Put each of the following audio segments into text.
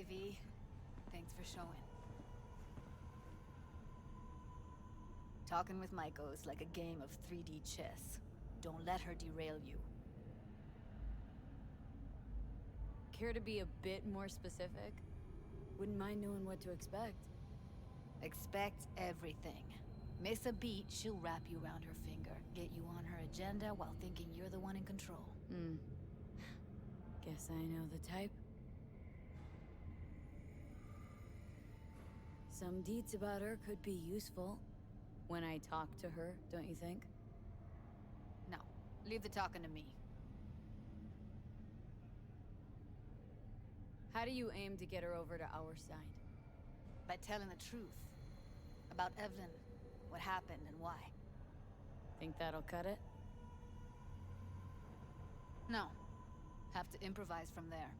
V. Thanks for showing. Talking with Maiko is like a game of 3D chess. Don't let her derail you. Care to be a bit more specific? Wouldn't mind knowing what to expect. Expect everything. Miss a beat, she'll wrap you around her finger, get you on her agenda while thinking you're the one in control. Guess I know the type. Some deets about her could be useful. When I talk to her, don't you think? No, leave the talking to me. How do you aim to get her over to our side? By telling the truth. About Evelyn, what happened and why. Think that'll cut it? No. Have to improvise from there.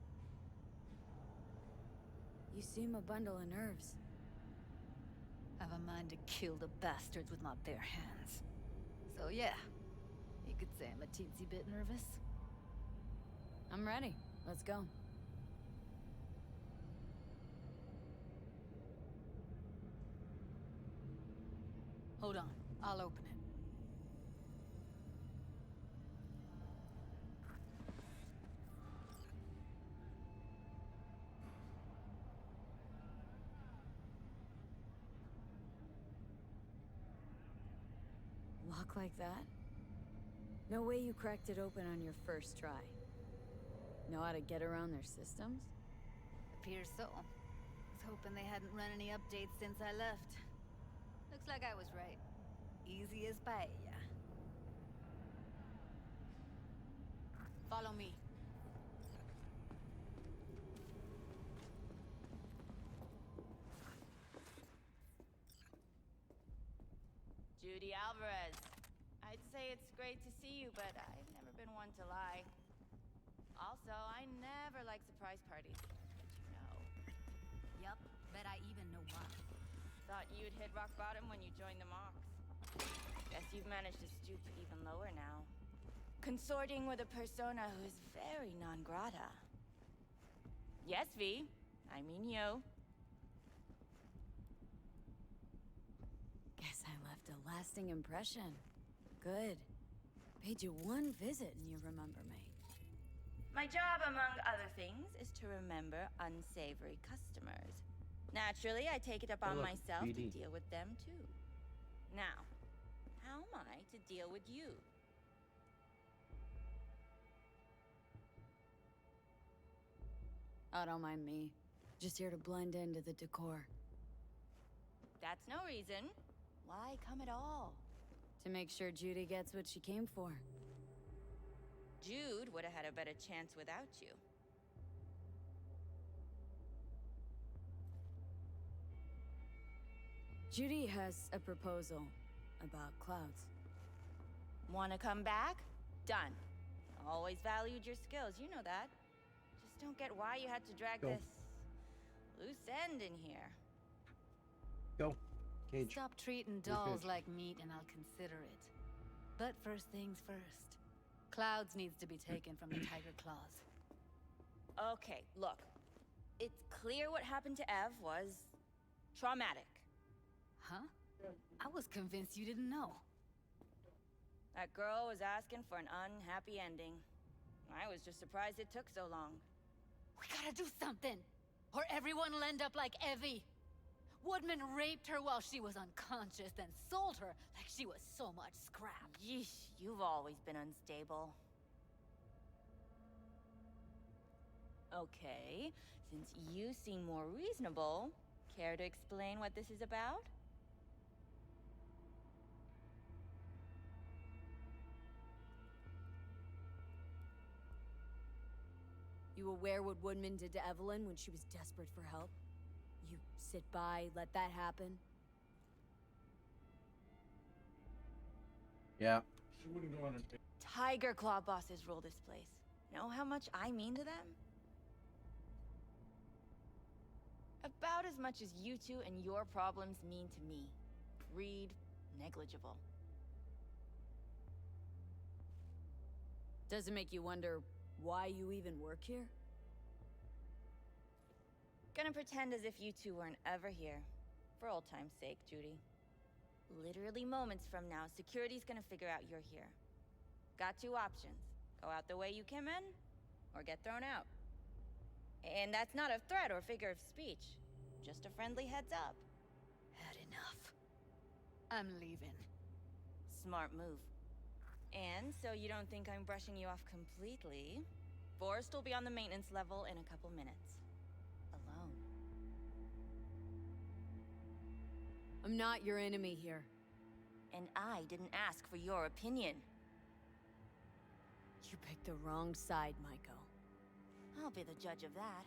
You seem a bundle of nerves. Have a mind to kill the bastards with my bare hands. So yeah, you could say I'm a teensy bit nervous. I'm ready. Let's go. Hold on, I'll open it. Lock like that? No way you cracked it open on your first try. Know how to get around their systems? Appears so. Was hoping they hadn't run any updates since I left. Looks like I was right. Easy as paella. Follow me. Judy Alvarez. I'd say it's great to see you, but I've never been one to lie. Also, I never like surprise parties, but you know. Yup, bet I even know why. Thought you'd hit rock bottom when you joined the Mox. Guess you've managed to stoop even lower now. Consorting with a persona who is very non grata. Yes, V. I mean you. Guess I left a lasting impression. Good. Paid you one visit and you remember me. My job, among other things, is to remember unsavory customers. Naturally, I take it upon myself to deal with them too. Now, how am I to deal with you? Oh, don't mind me. Just here to blend into the decor. That's no reason. Why come at all? To make sure Judy gets what she came for. Jude would have had a better chance without you. Judy has a proposal about clouds. Wanna come back? Done. Always valued your skills, you know that. Just don't get why you had to drag this loose end in here. Go. Cage. Stop treating dolls like meat and I'll consider it. But first things first. Clouds needs to be taken from the tiger claws. Okay, look. It's clear what happened to Ev was traumatic. Huh? I was convinced you didn't know. That girl was asking for an unhappy ending. I was just surprised it took so long. We gotta do something, or everyone will end up like Evie. Woodman raped her while she was unconscious, then sold her like she was so much scrap. Yeesh, you've always been unstable. Okay, since you seem more reasonable, care to explain what this is about? You aware what Woodman did to Evelyn when she was desperate for help? You sit by, let that happen? Yeah. She wouldn't go on a Tiger Claw bosses rule this place. Know how much I mean to them? About as much as you two and your problems mean to me. Read negligible. Does it make you wonder why you even work here? Gonna pretend as if you two weren't ever here. For old time's sake, Judy. Literally moments from now, security's gonna figure out you're here. Got two options. Go out the way you came in, or get thrown out. And that's not a threat or figure of speech. Just a friendly heads up. Had enough. I'm leaving. Smart move. And so you don't think I'm brushing you off completely, Forrest will be on the maintenance level in a couple minutes. Alone. I'm not your enemy here. And I didn't ask for your opinion. You picked the wrong side, Maiko. I'll be the judge of that.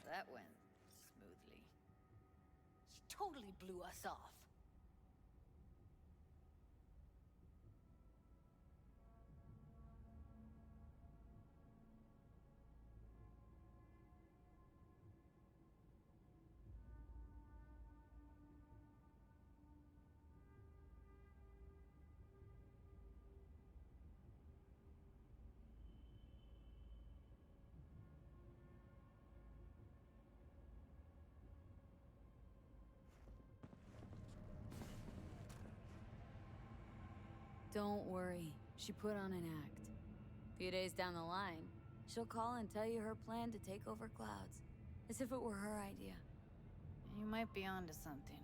That went smoothly. She totally blew us off. Don't worry. She put on an act. A few days down the line, she'll call and tell you her plan to take over Clouds. As if it were her idea. You might be onto something.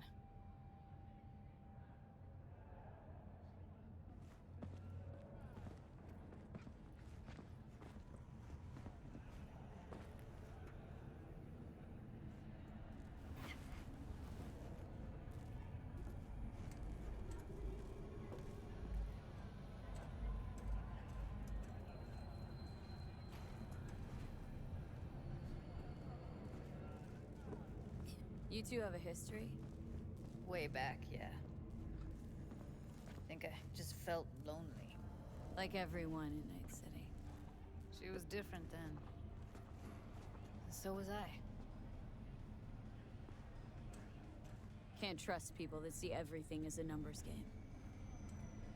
You two have a history? Way back, yeah. Think I just felt lonely. Like everyone in Night City. She was different then. So was I. Can't trust people that see everything as a numbers game.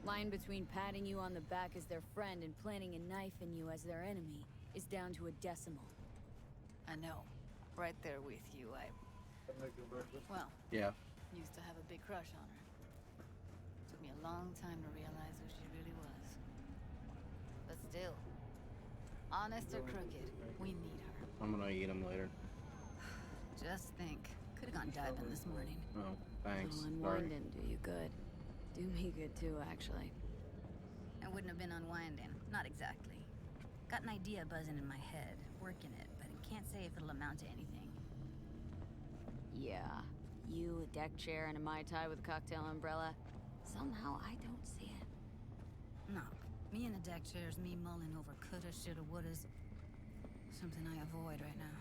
Line between patting you on the back as their friend and planting a knife in you as their enemy is down to a decimal. I know. Right there with you, well, Yeah. used to have a big crush on her. Took me a long time to realize who she really was. But still, honest or crooked, we need her. I'm gonna eat them later. Just think. Could've gone diving this morning. Oh, thanks. Little Sorry. unwind didn't do you good. Do me good too, actually. I wouldn't have been unwinding. Not exactly. Got an idea buzzing in my head. Working it, but I can't say if it'll amount to anything. Yeah. You, a deck chair, and a Mai Tai with a cocktail umbrella. Somehow I don't see it. No. Me in a deck chair's me mulling over coulda, shoulda, wouldas. Something I avoid right now.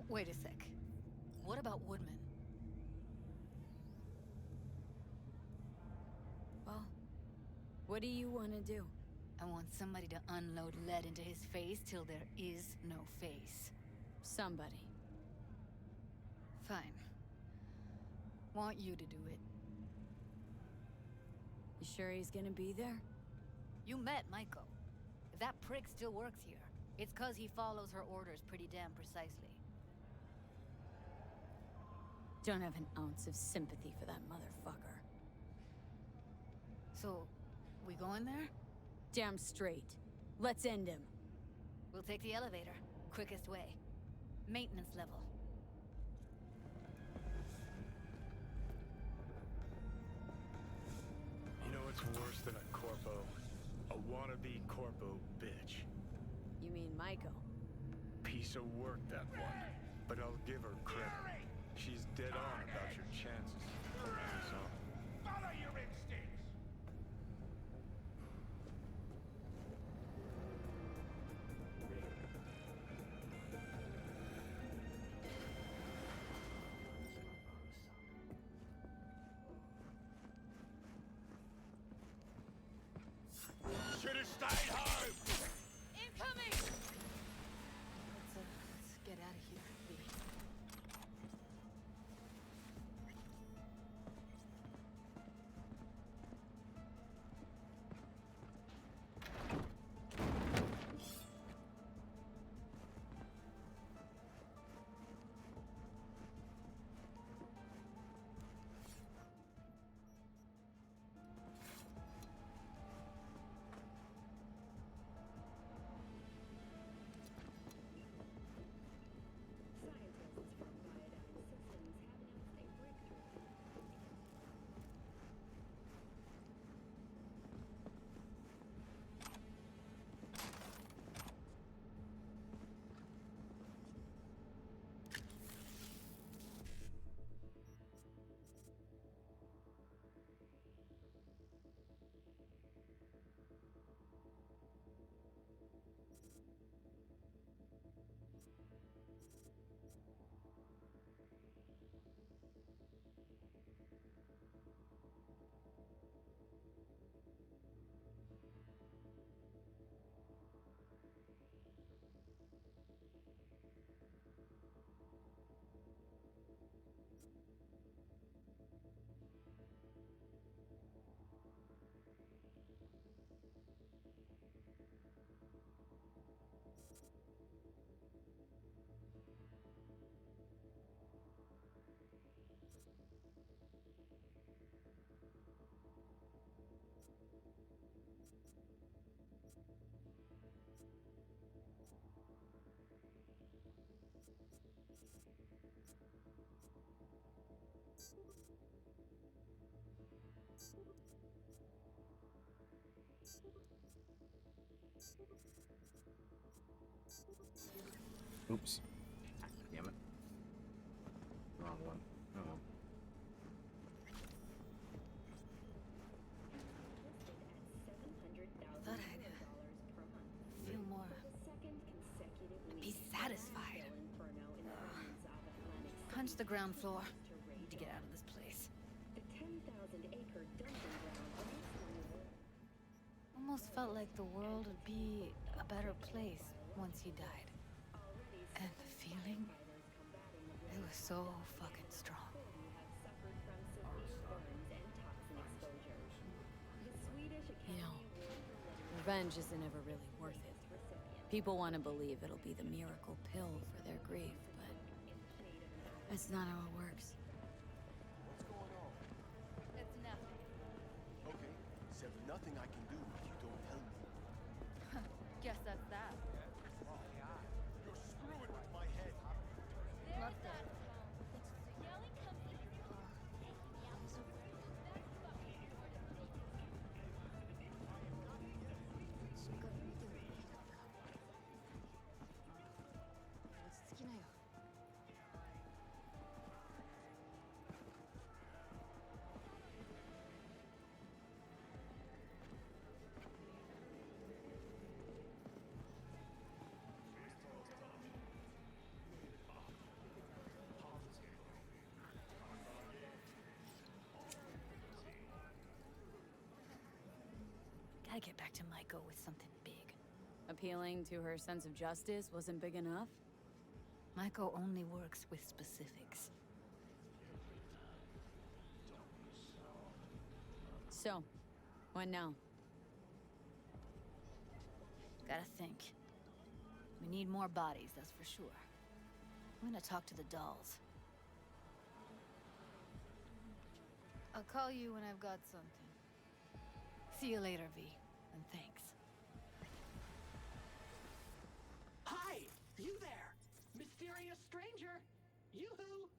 Wait a sec. What about Woodman? Well, what do you want to do? I want somebody to unload lead into his face till there is no face. Somebody. Fine. Want you to do it. You sure he's gonna be there? You met Maiko. If that prick still works here, it's 'cause he follows her orders pretty damn precisely. Don't have an ounce of sympathy for that motherfucker. So, we going there? Damn straight. Let's end him. We'll take the elevator. Quickest way. Maintenance level. You know what's worse than a corpo? A wannabe corpo bitch. You mean Maiko? Piece of work, that one. But I'll give her credit. She's dead on about your chances of pulling this off. Follow your instincts! Should have stayed home! Incoming! Let's get out of here, V. Oops. Damn it. Wrong one. Oh well. Thought I'd feel more. Be satisfied. Punch the ground floor. Need to get out of this place. Almost felt like the world would be a better place once he died. And the feeling, it was so fucking strong. You know, revenge isn't ever really worth it. People want to believe it'll be the miracle pill for their grief, but that's not how it works. What's going on? It's nothing. Okay, so there's nothing I can do if you don't tell me. Guess that's that. You're screwing with my head. Love that. Gotta get back to Maiko with something big. Appealing to her sense of justice wasn't big enough? Maiko only works with specifics. So, what now? Gotta think. We need more bodies, that's for sure. I'm gonna talk to the dolls. I'll call you when I've got something. See you later, V. And thanks. Hi! You there! Mysterious stranger! Yoo-hoo!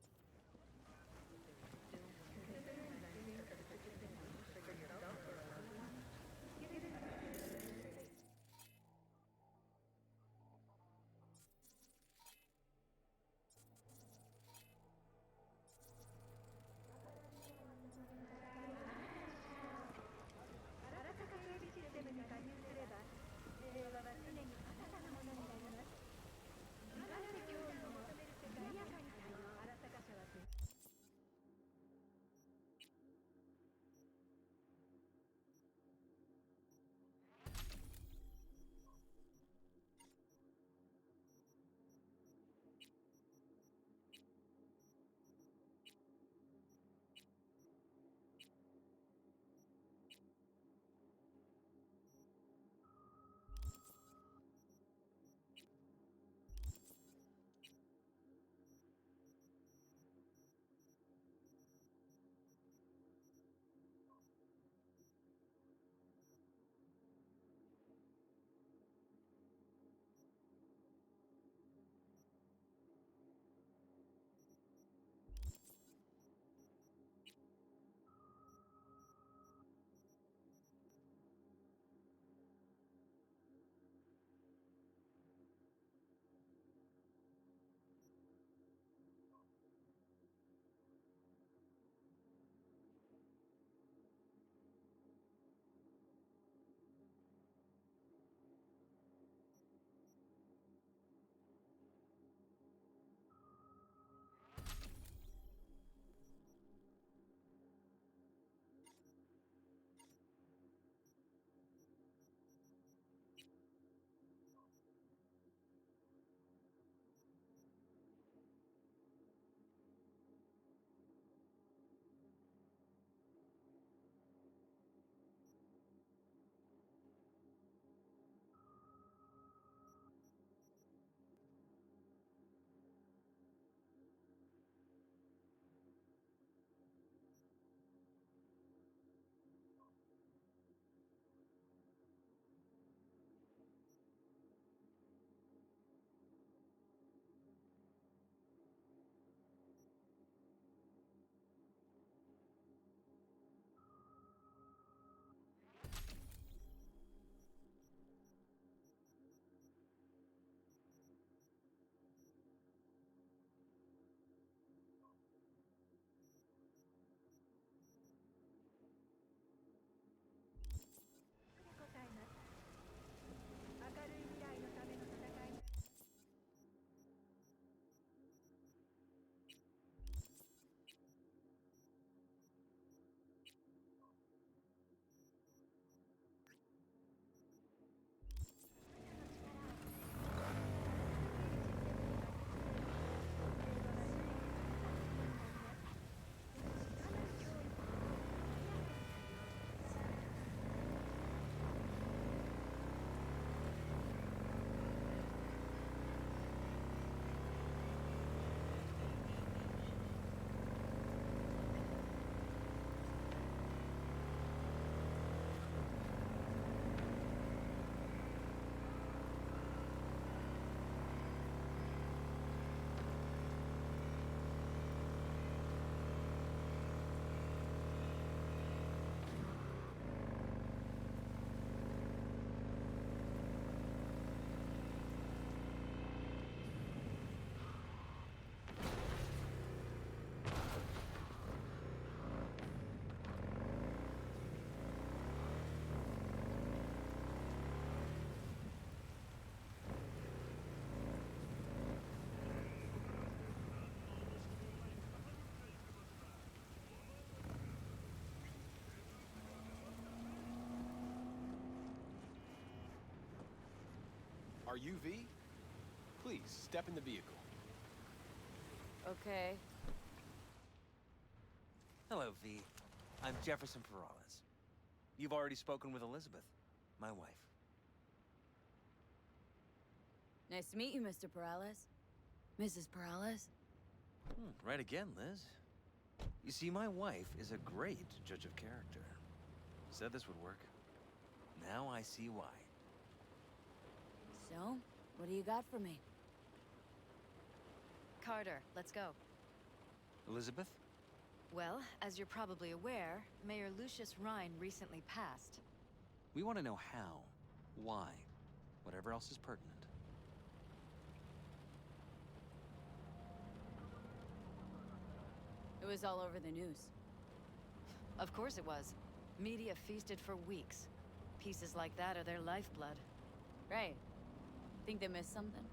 Are you V? Please, step in the vehicle. Okay. Hello, V. I'm Jefferson Perales. You've already spoken with Elizabeth, my wife. Nice to meet you, Mr. Perales. Mrs. Perales? Right again, Liz. You see, my wife is a great judge of character. Said this would work. Now I see why. So, what do you got for me? Carter, let's go. Elizabeth? Well, as you're probably aware, Mayor Lucius Rhine recently passed. We want to know how, why, whatever else is pertinent. It was all over the news. Of course it was. Media feasted for weeks. Pieces like that are their lifeblood. Right. Think they missed something?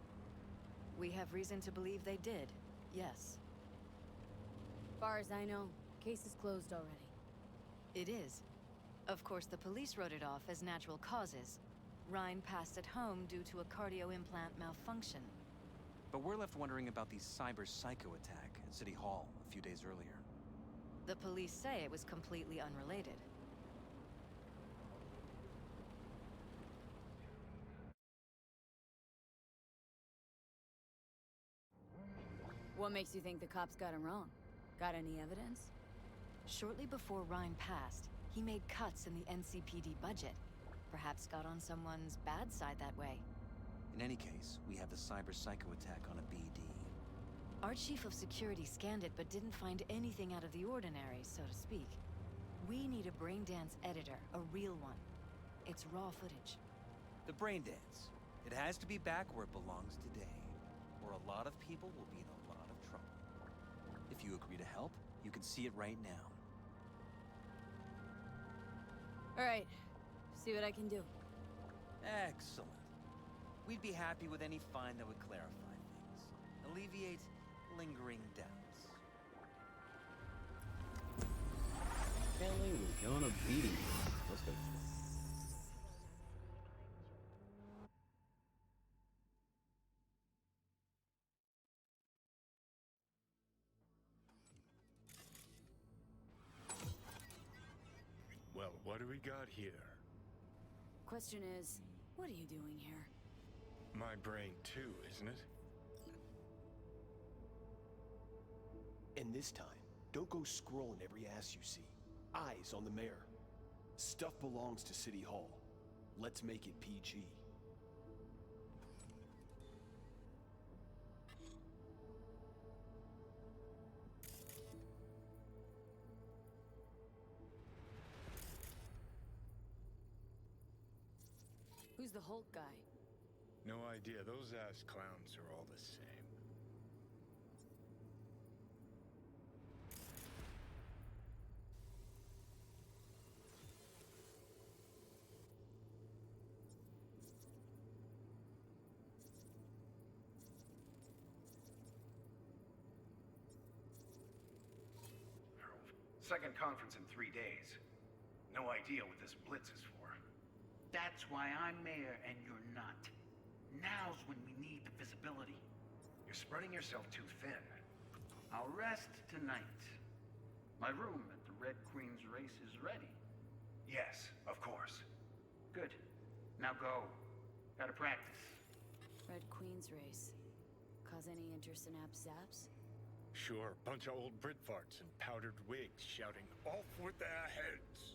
We have reason to believe they did, yes. Far as I know, case is closed already. It is. Of course, the police wrote it off as natural causes. Rhine passed at home due to a cardio implant malfunction. But we're left wondering about the cyber psycho attack at City Hall a few days earlier. The police say it was completely unrelated. What makes you think the cops got him wrong? Got any evidence? Shortly before Rhine passed, he made cuts in the NCPD budget. Perhaps got on someone's bad side that way. In any case, we have the cyber psycho attack on a BD. Our chief of security scanned it but didn't find anything out of the ordinary, so to speak. We need a braindance editor, a real one. It's raw footage. The brain dance. It has to be back where it belongs today, or a lot of people will be in a lot of trouble. If you agree to help, you can see it right now. All right. See what I can do. Excellent. We'd be happy with any find that would clarify things, alleviate lingering doubts. Kelly was gonna beat him. Let's go. Well, what do we got here? Question is, what are you doing here? My brain too, isn't it? And this time, don't go scrolling every ass you see. Eyes on the mayor. Stuff belongs to City Hall. Let's make it PG. Who's the Hulk guy? No idea. Those ass clowns are all the same. Second conference in 3 days. No idea what this blitz is for. That's why I'm mayor and you're not. Now's when we need the visibility. You're spreading yourself too thin. I'll rest tonight. My room at the Red Queen's race is ready. Yes, of course. Good. Now go. Gotta practice. Red Queen's race. Cause any interest in App Zaps? Sure, bunch of old Brit farts in powdered wigs shouting, "Off with their heads!"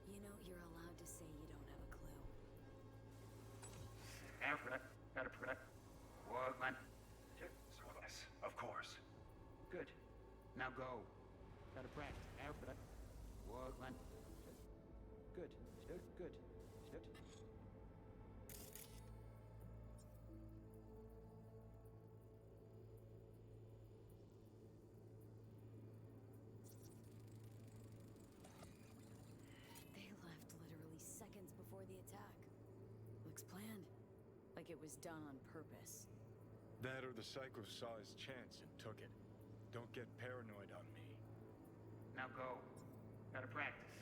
You know, you're allowed to say you don't have a clue. Gotta protect. What, man? Yes, of course. Good. Now go. Gotta practice. What, man? Good. Good. They left literally seconds before the attack. Looks planned. Like it was done on purpose. That or the psycho saw his chance and took it. Don't get paranoid on me. Now go. Gotta practice.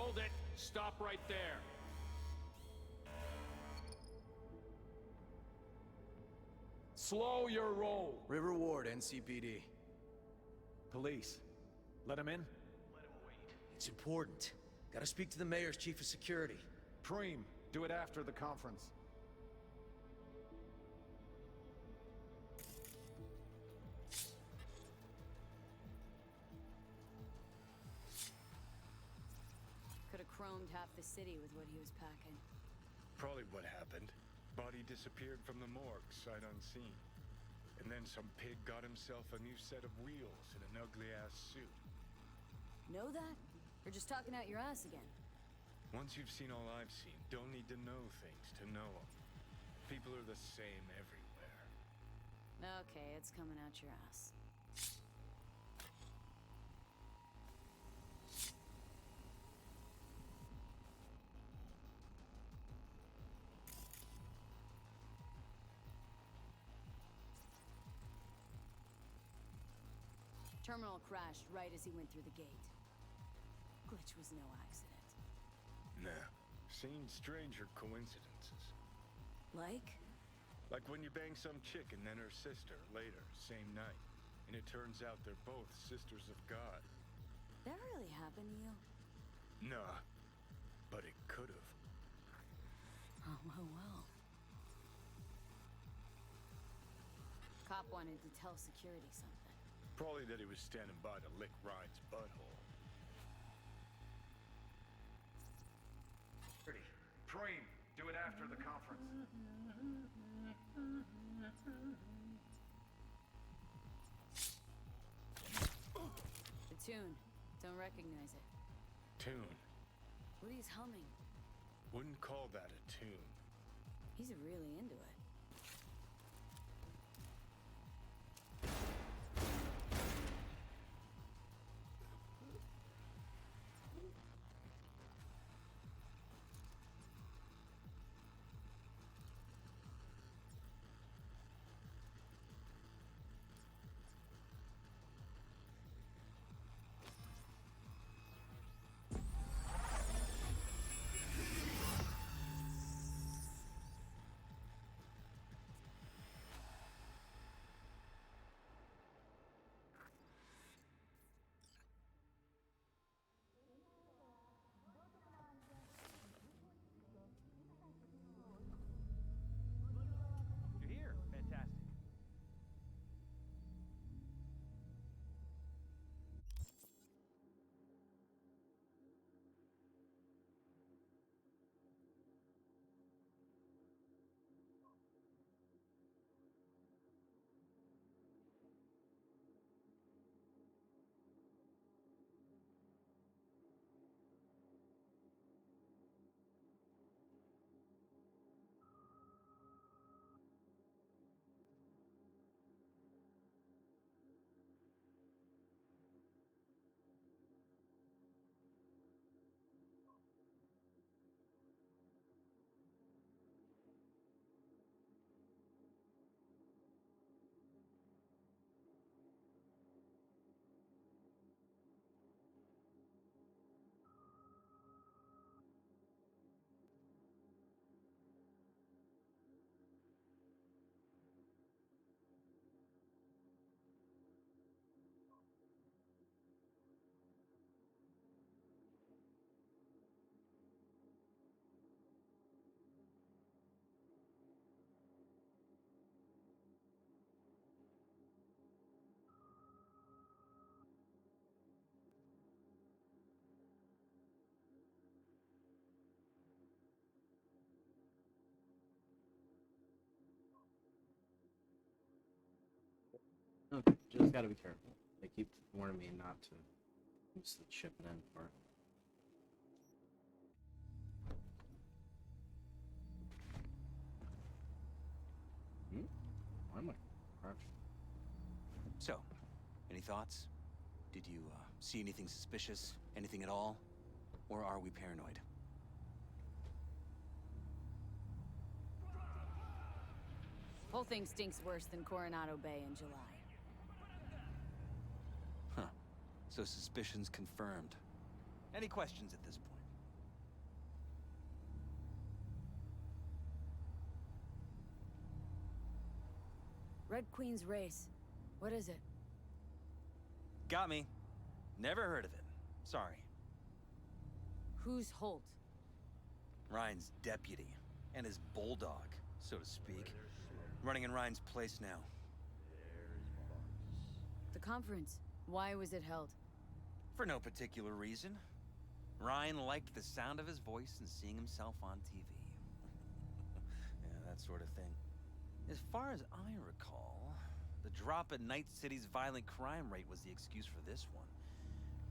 Hold it! Stop right there! Slow your roll! River Ward, NCPD. Police. Let him in? It's important. Gotta speak to the mayor's chief of security. Preem, do it after the conference. Could have chromed half the city with what he was packing. Probably what happened. Body disappeared from the morgue, sight unseen. And then some pig got himself a new set of wheels and an ugly-ass suit. Know that? Or just talking out your ass again? Once you've seen all I've seen, don't need to know things to know them. People are the same everywhere. Okay, it's coming out your ass. Terminal crashed right as he went through the gate. Glitch was no accident. Nah. Seen stranger coincidences. Like? Like when you bang some chick and then her sister later, same night. And it turns out they're both sisters of God. That really happened to you? Nah. But it could've. Oh, well. Cop wanted to tell security something. Probably that he was standing by to lick Ryan's butthole. Preem, do it after the conference. The tune. Don't recognize it. Tune. What he's humming. Wouldn't call that a tune. He's really into it. You're here. Fantastic. No, just gotta be careful. They keep warning me not to use the chipping in part. Why am I crouched? So, any thoughts? Did you see anything suspicious? Anything at all? Or are we paranoid? Whole thing stinks worse than Coronado Bay in July. Huh. So suspicions confirmed. Any questions at this point? Red Queen's race. What is it? Got me. Never heard of it. Sorry. Who's Holt? Ryan's deputy. And his bulldog, so to speak. Running in Ryan's place now. The conference. Why was it held? For no particular reason. Ryan liked the sound of his voice and seeing himself on TV. Yeah, that sort of thing. As far as I recall, the drop in Night City's violent crime rate was the excuse for this one.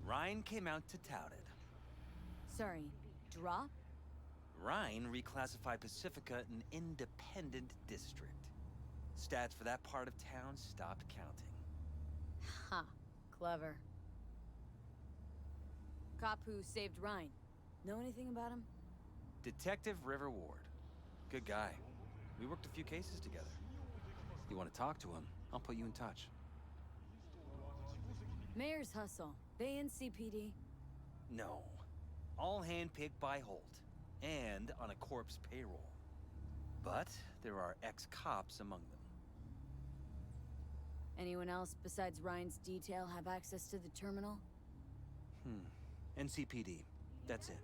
Ryan came out to tout it. Sorry, drop? Ryan reclassified Pacifica an independent district. Stats for that part of town stopped counting. Ha, clever. Cop who saved Ryan. Know anything about him? Detective River Ward. Good guy. We worked a few cases together. You want to talk to him, I'll put you in touch. Mayor's hustle. They in CPD? No. All handpicked by Holt. And on a corpse payroll. But there are ex-cops among them. Anyone else besides Ryan's detail have access to the terminal? NCPD. That's it.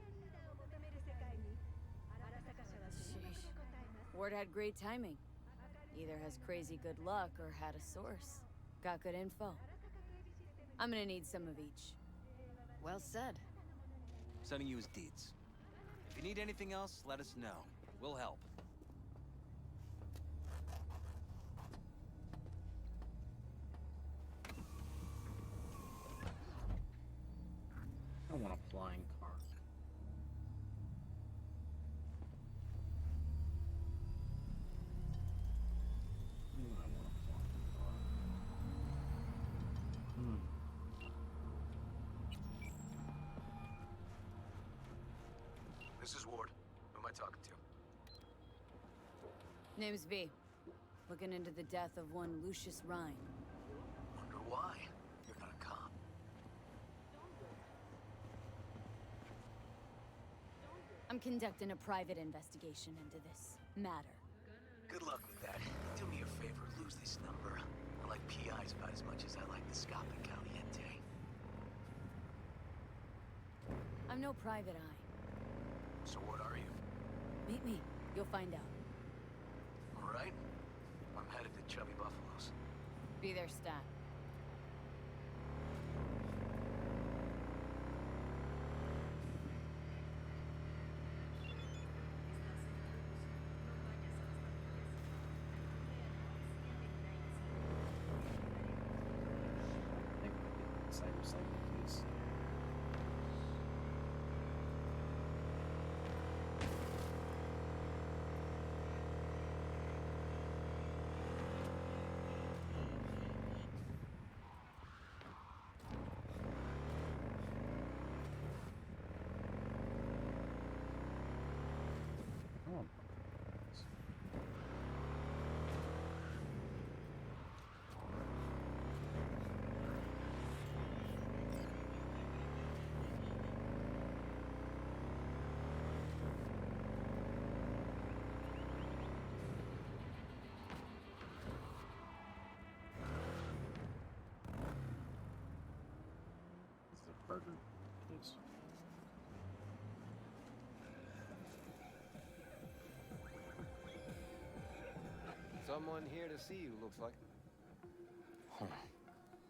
Sheesh. Ward had great timing. Either has crazy good luck or had a source. Got good info. I'm gonna need some of each. Well said. Sending you his deeds. If you need anything else, let us know. We'll help. I want a flying car. I want a flying car. This is Ward. Who am I talking to? Name's V. Looking into the death of one Lucius Ryan. Wonder why? You're not a cop. I'm conducting a private investigation into this matter. Good luck with that. Do me a favor, lose this number. I like PIs about as much as I like the Scapa Caliente. I'm no private eye. So what are you? Meet me. You'll find out. All right. I'm headed to Chubby Buffalo's. Be there, stat. I think we get Cyberpunk, please. Oh. Is the burger, please? Someone here to see you, looks like. Huh.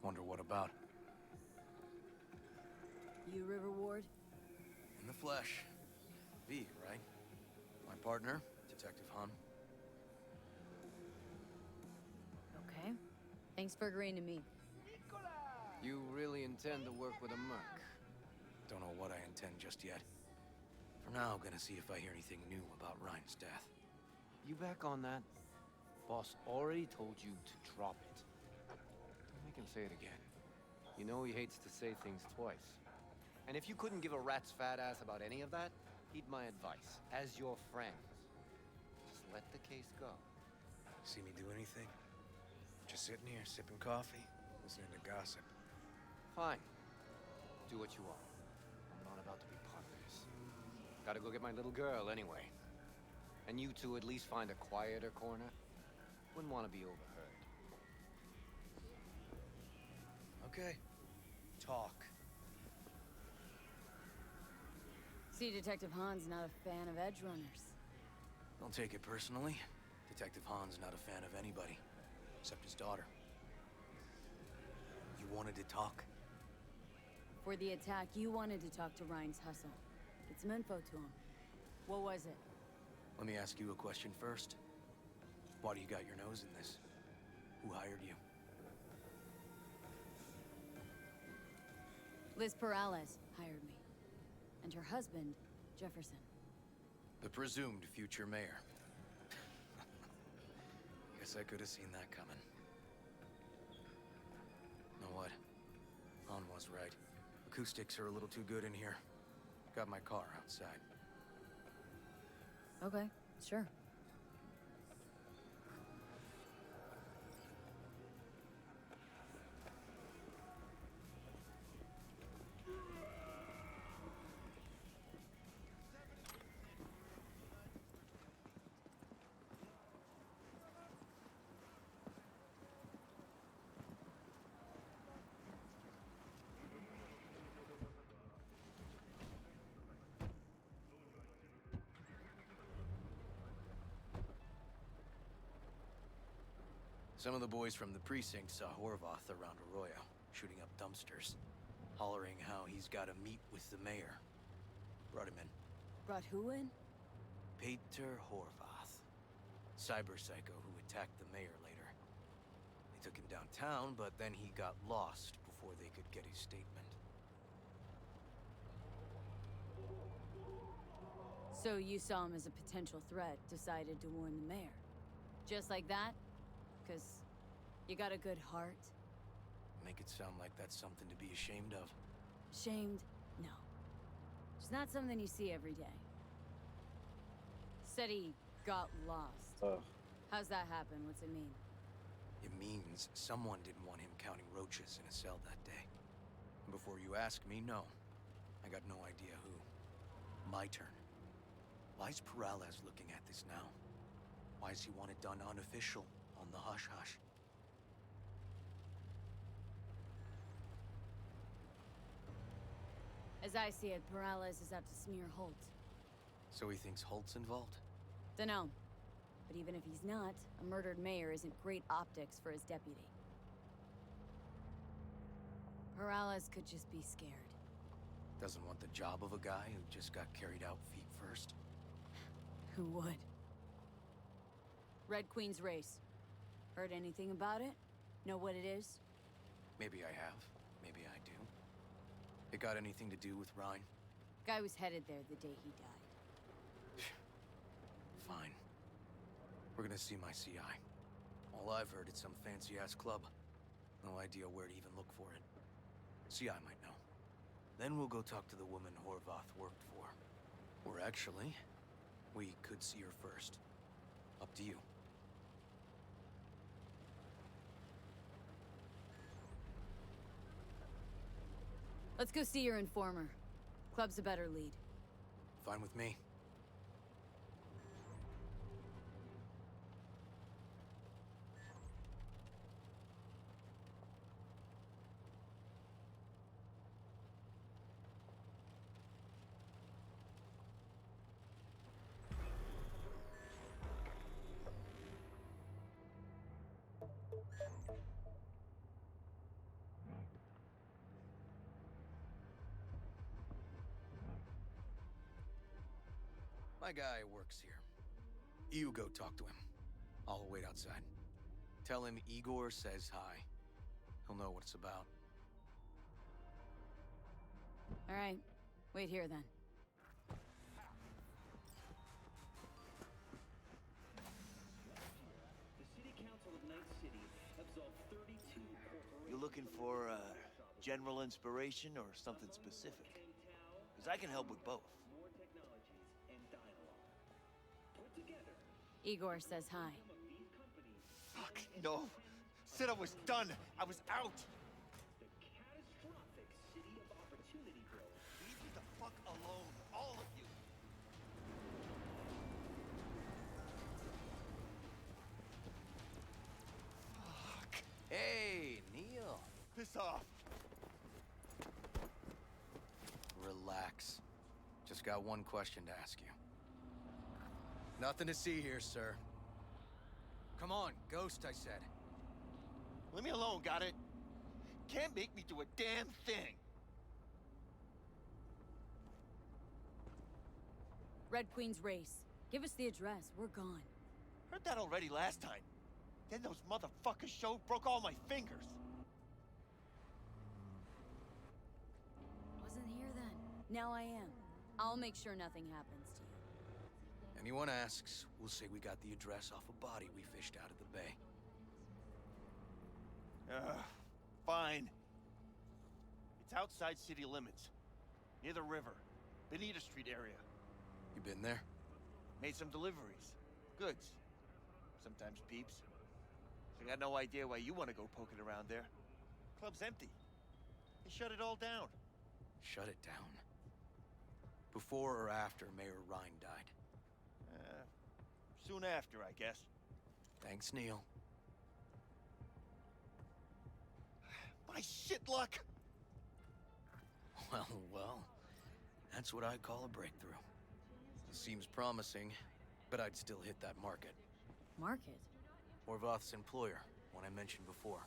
Wonder what about. You River Ward? In the flesh. V, right? My partner, Detective Hun. Okay. Thanks for agreeing to meet. You really intend to work with a merc? Don't know what I intend just yet. For now, I'm gonna see if I hear anything new about Ryan's death. You back on that? Boss already told you to drop it. Don't make him say it again. You know he hates to say things twice. And if you couldn't give a rat's fat ass about any of that, heed my advice. As your friend, just let the case go. See me do anything? Just sitting here, sipping coffee, listening to gossip. Fine. Do what you want. I'm not about to be part of this. Gotta go get my little girl anyway. And you two at least find a quieter corner. Wouldn't want to be overheard. Okay. Talk. See, Detective Han's not a fan of edge runners. Don't take it personally. Detective Han's not a fan of anybody, except his daughter. You wanted to talk? For the attack, you wanted to talk to Ryan's hustle. Get some info to him. What was it? Let me ask you a question first. Why do you got your nose in this? Who hired you? Liz Peralez hired me. And her husband, Jefferson. The presumed future mayor. Guess I could have seen that coming. Know what? Han was right. Acoustics are a little too good in here. Got my car outside. Okay, sure. Some of the boys from the precinct saw Horvath around Arroyo, shooting up dumpsters, hollering how he's got to meet with the mayor. Brought him in. Brought who in? Peter Horvath. Cyber psycho who attacked the mayor later. They took him downtown, but then he got lost before they could get his statement. So you saw him as a potential threat, decided to warn the mayor. Just like that? 'Cause you got a good heart? Make it sound like that's something to be ashamed of. Ashamed? No. It's not something you see every day. Said he got lost. Ugh. How's that happen? What's it mean? It means someone didn't want him counting roaches in a cell that day. And before you ask me, no. I got no idea who. My turn. Why's Peralez looking at this now? Why does he want it done unofficial, on the hush-hush? As I see it, Peralez is out to smear Holt. So he thinks Holt's involved? Dunno. But even if he's not, a murdered mayor isn't great optics for his deputy. Peralez could just be scared. Doesn't want the job of a guy who just got carried out feet first? Who would? Red Queen's race. Heard anything about it? Know what it is? Maybe I have. Maybe I do. It got anything to do with Ryan? Guy was headed there the day he died. Fine. We're gonna see my CI. All I've heard, it's some fancy-ass club. No idea where to even look for it. CI might know. Then we'll go talk to the woman Horvath worked for. Or actually, we could see her first. Up to you. Let's go see your informer. Club's a better lead. Fine with me. My guy works here. You go talk to him. I'll wait outside. Tell him Igor says hi. He'll know what it's about. All right. Wait here, then. The City Council of Night City absolved 32 corporations. You looking for general inspiration or something specific? Because I can help with both. More technologies and dialogue. Put together. Igor says hi. Fuck, no. Said I was done. I was out. The catastrophic City of Opportunity growth. Leave me the fuck alone, all of you. Fuck. Hey, Neil. Piss off. Relax. Just got one question to ask you. Nothing to see here, sir. Come on, Ghost, I said. Leave me alone, got it? Can't make me do a damn thing. Red Queen's race. Give us the address. We're gone. Heard that already last time. Then those motherfuckers showed, broke all my fingers. Wasn't here then. Now I am. I'll make sure nothing happens to you. Anyone asks, we'll say we got the address off a body we fished out of the bay. Fine. It's outside city limits. Near the river. Benita Street area. You been there? Made some deliveries. Goods. Sometimes peeps. I got no idea why you want to go poking around there. Club's empty. They shut it all down. Shut it down. Before or after Mayor Rhine died? Soon after, I guess. Thanks, Neil. My shit luck! Well, that's what I call a breakthrough. Seems promising, but I'd still hit that market. Market? Horvath's employer, one I mentioned before.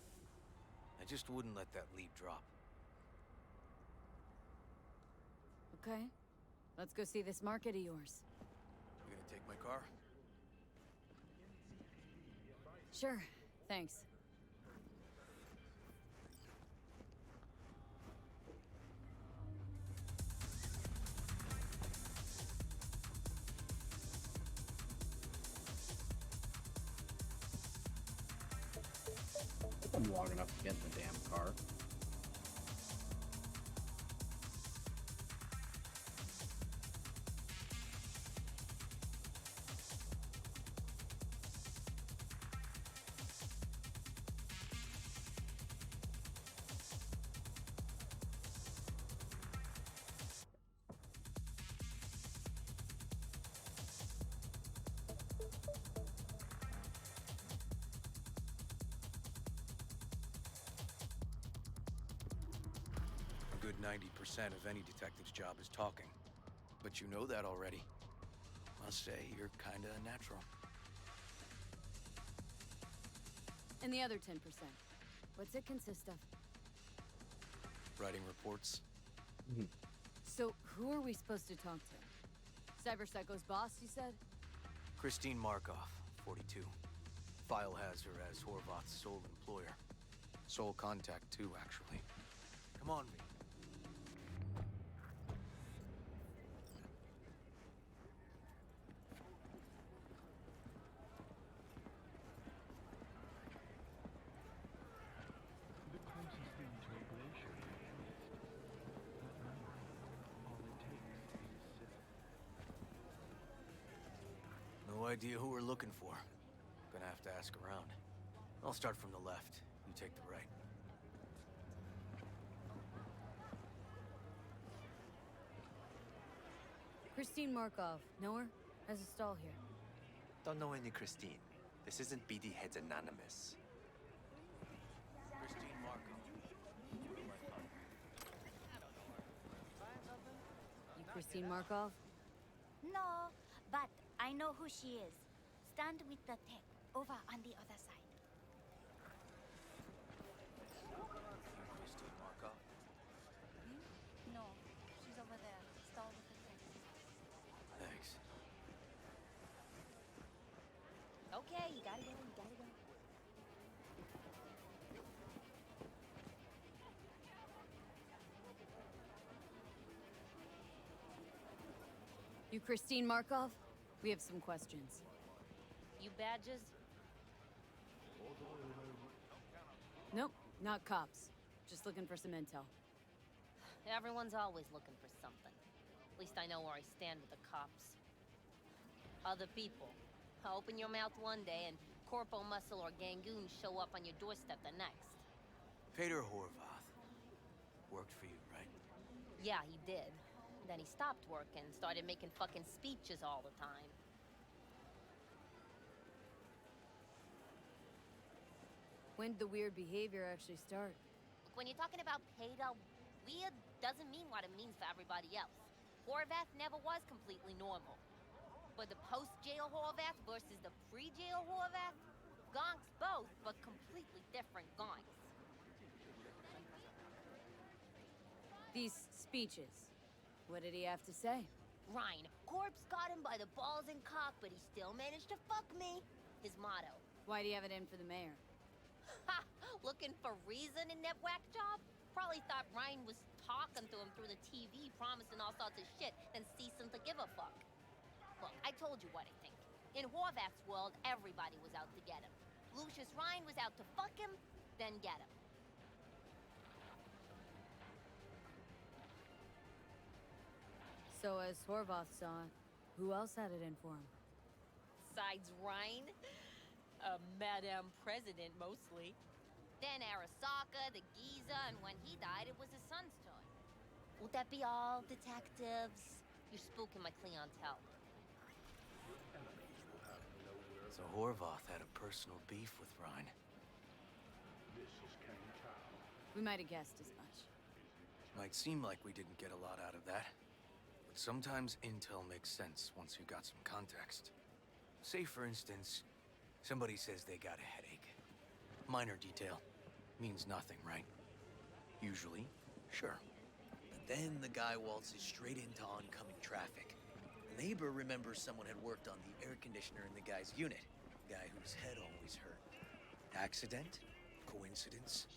I just wouldn't let that lead drop. Okay. Let's go see this market of yours. You gonna take my car? Sure. Thanks. I'm long enough to get in the damn car. A good 90% of any detective's job is talking. But you know that already. Must say, you're kinda a natural. And the other 10%. What's it consist of? Writing reports. So, who are we supposed to talk to? Cyberpsycho's boss, you said? Christine Markov, 42. File has her as Horvath's sole employer. Sole contact, too, actually. Come on, V. No idea who we're looking for. Gonna have to ask around. I'll start from the left. You take the right. Christine Markov. Know her? Has a stall here. Don't know any Christine. This isn't BD Heads Anonymous. Christine Markov. You Christine Markov? No, but I know who she is. Stand with the tech, over on the other side. Christine Markov? No, she's over there. Stall with the tech. Thanks. Okay, you gotta go, you gotta go. You Christine Markov? We have some questions. You badges? Nope, not cops. Just looking for some intel. Everyone's always looking for something. At least I know where I stand with the cops. Other people. Open your mouth one day and Corpo Muscle or Gangoon show up on your doorstep the next. Peter Horvath. Worked for you, right? Yeah, he did. Then he stopped working, started making fucking speeches all the time. When did the weird behavior actually start? Look, when you're talking about pedo Weird doesn't mean what it means for everybody else. Horvath never was completely normal. But the post-jail Horvath versus the pre-jail Horvath? Gonks both, but completely different gonks. These speeches, what did he have to say? Ryan, Corpse got him by the balls and cock, but he still managed to fuck me. His motto. Why do you have it in for the mayor? Ha! Looking for reason in that whack job? Probably thought Ryan was talking to him through the TV, promising all sorts of shit, and ceasing to give a fuck. Look, I told you what I think. In Horvath's world, everybody was out to get him. Lucius Ryan was out to fuck him, then get him. So as Horvath saw it, who else had it in for him? Besides Ryan? Madame President, mostly. Then Arasaka, the Giza, and when he died, it was his son's turn. Would that be all, detectives? You're spooking my clientele. So Horvath had a personal beef with Ryan. We might have guessed as much. Might seem like we didn't get a lot out of that. But sometimes intel makes sense once you got some context. Say, for instance, somebody says they got a headache. Minor detail. Means nothing, right? Usually, sure. But then the guy waltzes straight into oncoming traffic. The neighbor remembers someone had worked on the air conditioner in the guy's unit. The guy whose head always hurt. Accident? Coincidence?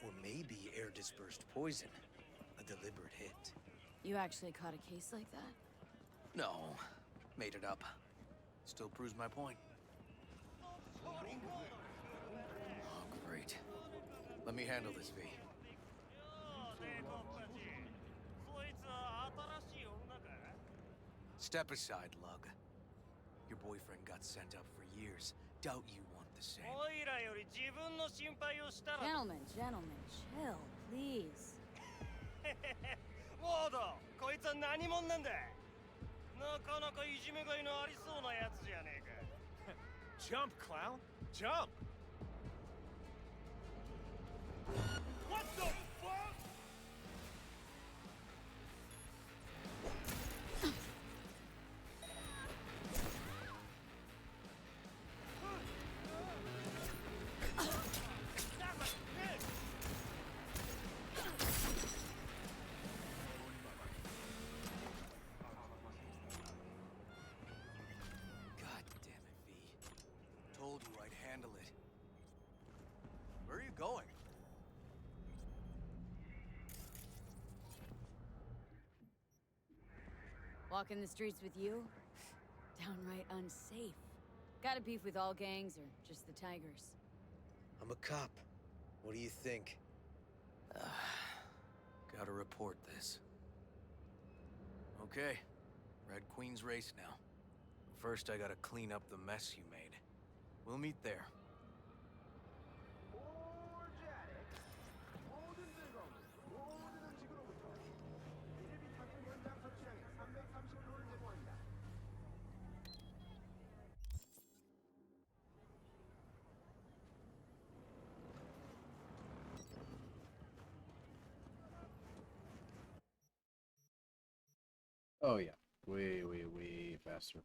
Or maybe air-dispersed poison. A deliberate hit. You actually caught a case like that? No. Made it up. Still proves my point. Oh, great. Let me handle this, V. Step aside, Lug. Your boyfriend got sent up for years. Doubt you want the same. Gentlemen, chill, please. モード、こいつは何者なんだ。なかなかいじめがいのありそうなやつじゃねえか。Jump, clown! Jump! What the fuck? God damn it, V. Told you I'd handle it. Where are you going? Walking the streets with you? Downright unsafe. Got a beef with all gangs or just the Tigers? I'm a cop. What do you think? Gotta report this. Okay. Red Queen's race now. First, I gotta clean up the mess you made. We'll meet there. Oh yeah, way faster.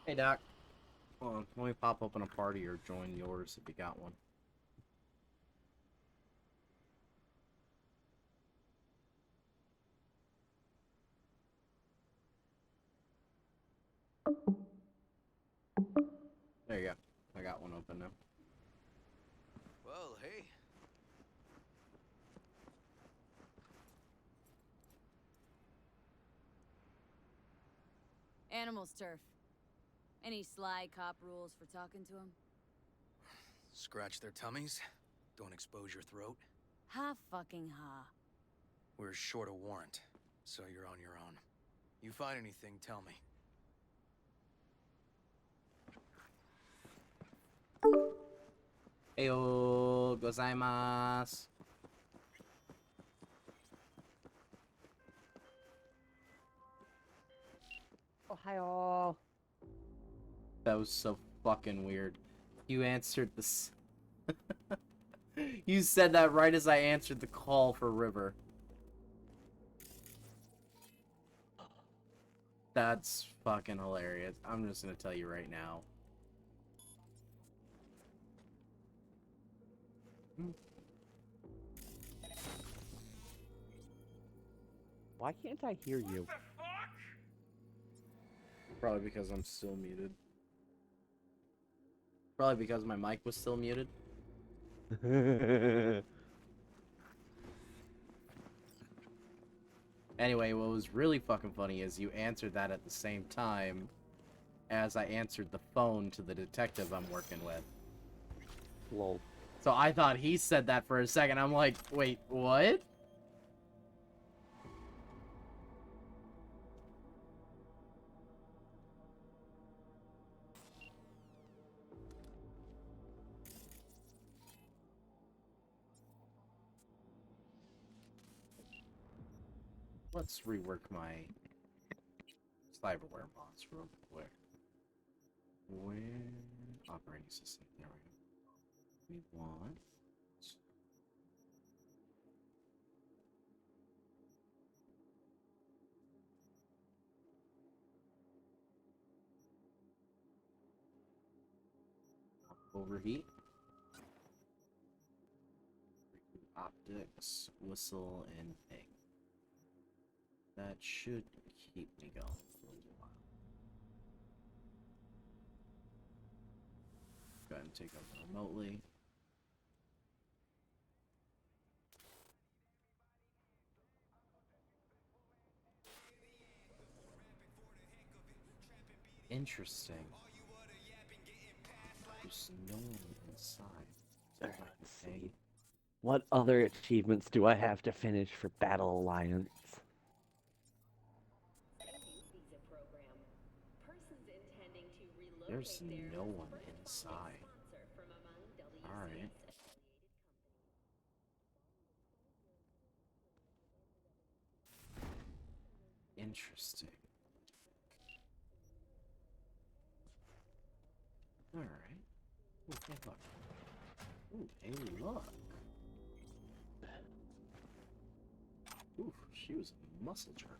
Hey Doc. Hold on, let me pop open a party or join yours if you got one. jumping now. Well, hey. Animals turf. Any sly cop rules for talking to him? Scratch their tummies. Don't expose your throat. Ha fucking ha. We're short a warrant, so you're on your own. You find anything, tell me. Heyo gozaimasu. Ohio. That was so fucking weird. You answered this. You said that right as I answered the call for River. That's fucking hilarious. I'm just gonna tell you right now. Why can't I hear you? Probably because I'm still muted. Probably because my mic was still muted. Anyway, what was really fucking funny is you answered that at the same time as I answered the phone to the detective I'm working with. Lol. So I thought he said that for a second. I'm like, wait, what? Let's rework my cyberware mods real quick. Where operating system? There we go. We want overheat, optics, whistle, and ping. That should keep me going for a little while. Go ahead and take over remotely. Interesting. There's no one inside. Let's see. What other achievements do I have to finish for Battle Alliance? There's no one inside. Alright. Interesting. Alright. Ooh, hey, look. Ooh, hey, look. Ooh, she was a muscle jerk.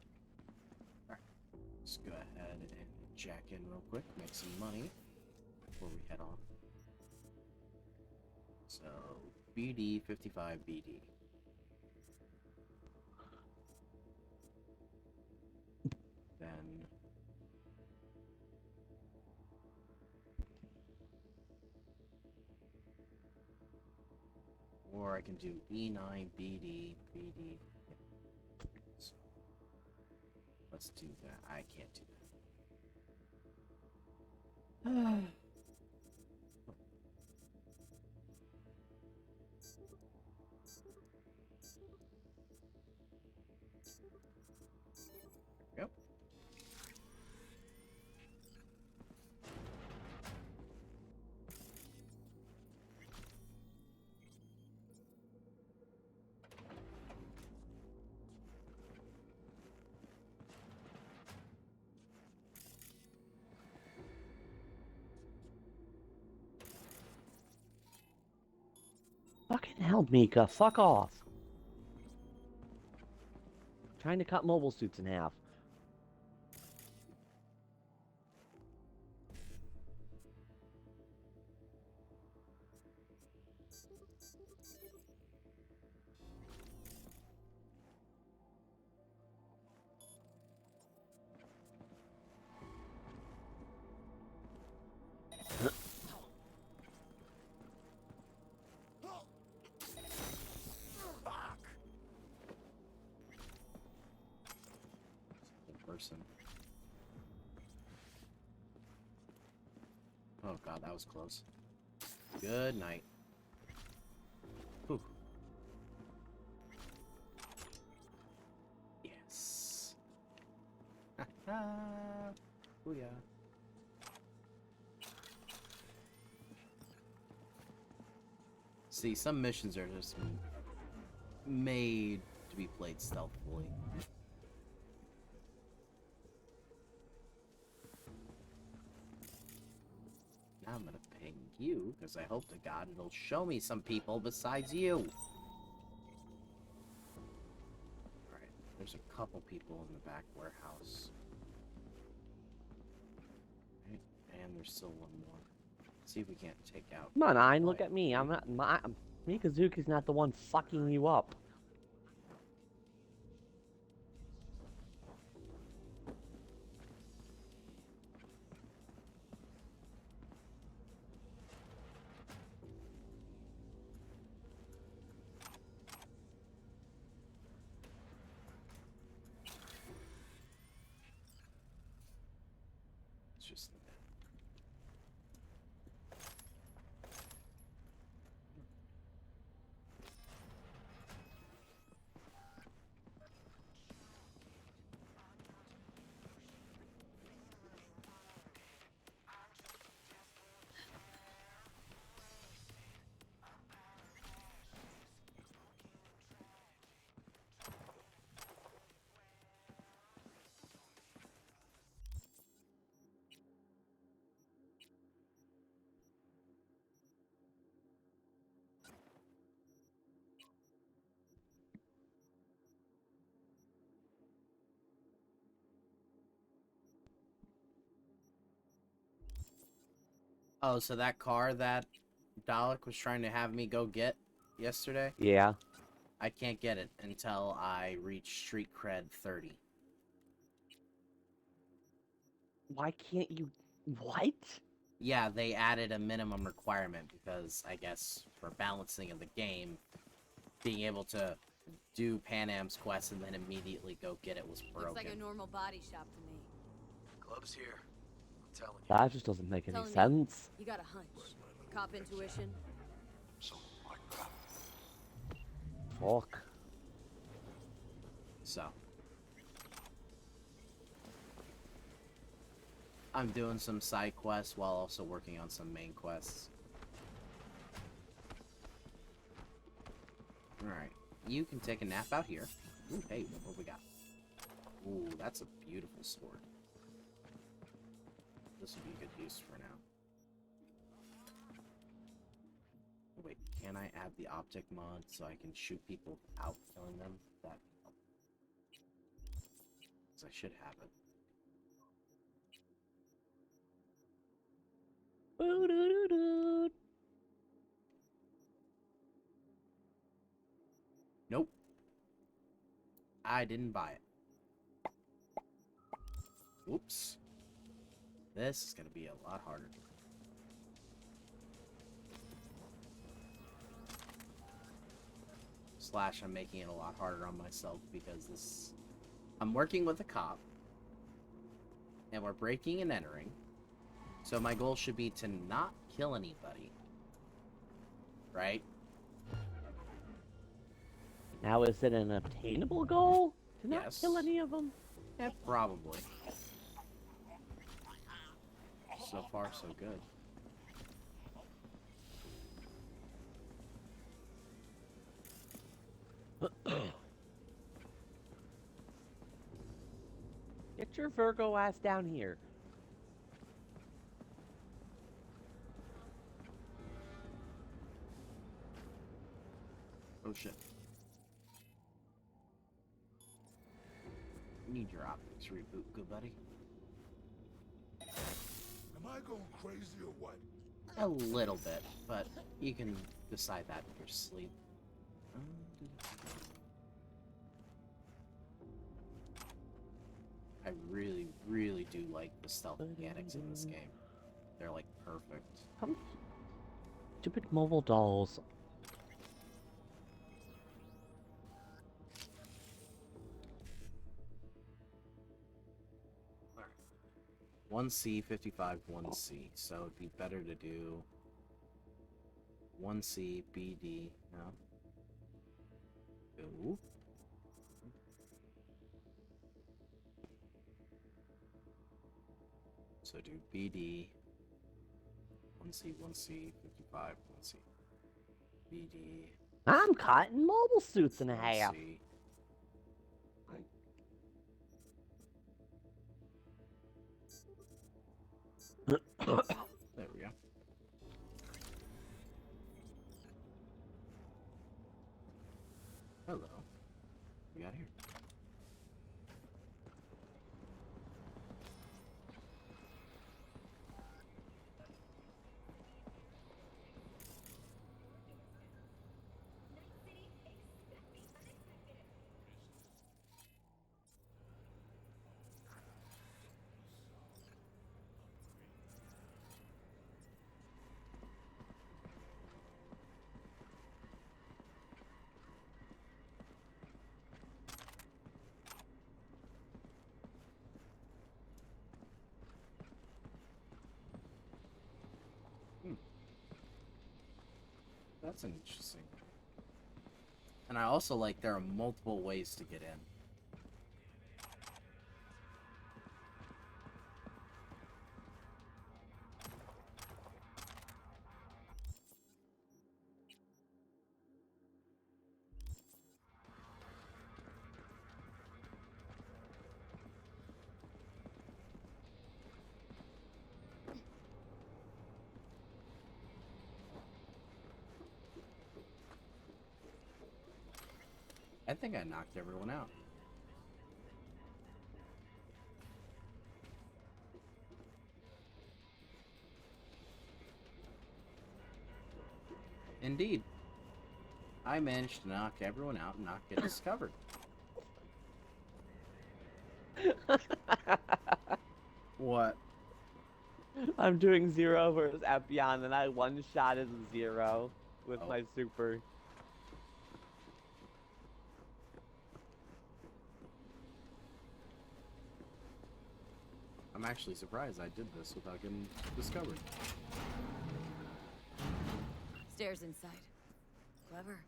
Alright. Let's go ahead and jack in real quick, make some money before we head on. So, BD 55 BD. Then or I can do E9 BD BD. So, let's do that. I can't do that. Yep. Fucking hell, Mika, fuck off. Trying to cut mobile suits in half. person. Oh god, that was close. Good night. Whew. Yes. Booyah. See, some missions are just made to be played stealthily. Now I'm gonna ping you, because I hope to God it'll show me some people besides you. Alright, there's a couple people in the back warehouse. Right, and there's still one more. See if we can't take out... Come on, Ein, look at me. I'm not... Mikazuki's not the one fucking you up. It's just... Oh, so that car that Dalek was trying to have me go get yesterday? Yeah. I can't get it until I reach Street Cred 30. Why can't you... What? Yeah, they added a minimum requirement because, I guess, for balancing of the game, being able to do Pan Am's quest and then immediately go get it was broken. Looks like a normal body shop to me. Club's here. I'm telling you. That just doesn't make any Telling me, sense. you got a hunch. Cop intuition. Fuck. So. I'm doing some side quests while also working on some main quests. Alright. You can take a nap out here. Ooh, hey, what we got? Ooh, that's a beautiful sword. This would be good use for now. Wait, can I add the optic mod so I can shoot people without killing them? That because I should have it. Nope. I didn't buy it. Whoops. This is gonna be a lot harder. Slash, I'm making it a lot harder on myself because this... I'm working with a cop. And we're breaking and entering. So my goal should be to not kill anybody. Right? Now is it an obtainable goal? To not Yes. kill any of them? Yeah, probably. So far, so good. Get your Virgo ass down here. Oh shit. Need your optics reboot, good buddy. Am I going crazy or what? A little bit, but you can decide that in your sleep. I really, really do like the stealth mechanics in this game. They're like perfect. Stupid mobile dolls. 1C, 55, 1C. So it'd be better to do 1C, BD. No. Ooh. So do BD, 1C, 1C, 55, 1C. BD. I'm cutting mobile suits in half. 1C. There we go. Hello. We got here. That's interesting. And I also like there are multiple ways to get in. I think I knocked everyone out. Indeed. I managed to knock everyone out and not get discovered. What? I'm doing 0 versus Epion, and I one-shot as 0 with my super. I'm actually surprised I did this without getting discovered. Stairs inside. Clever.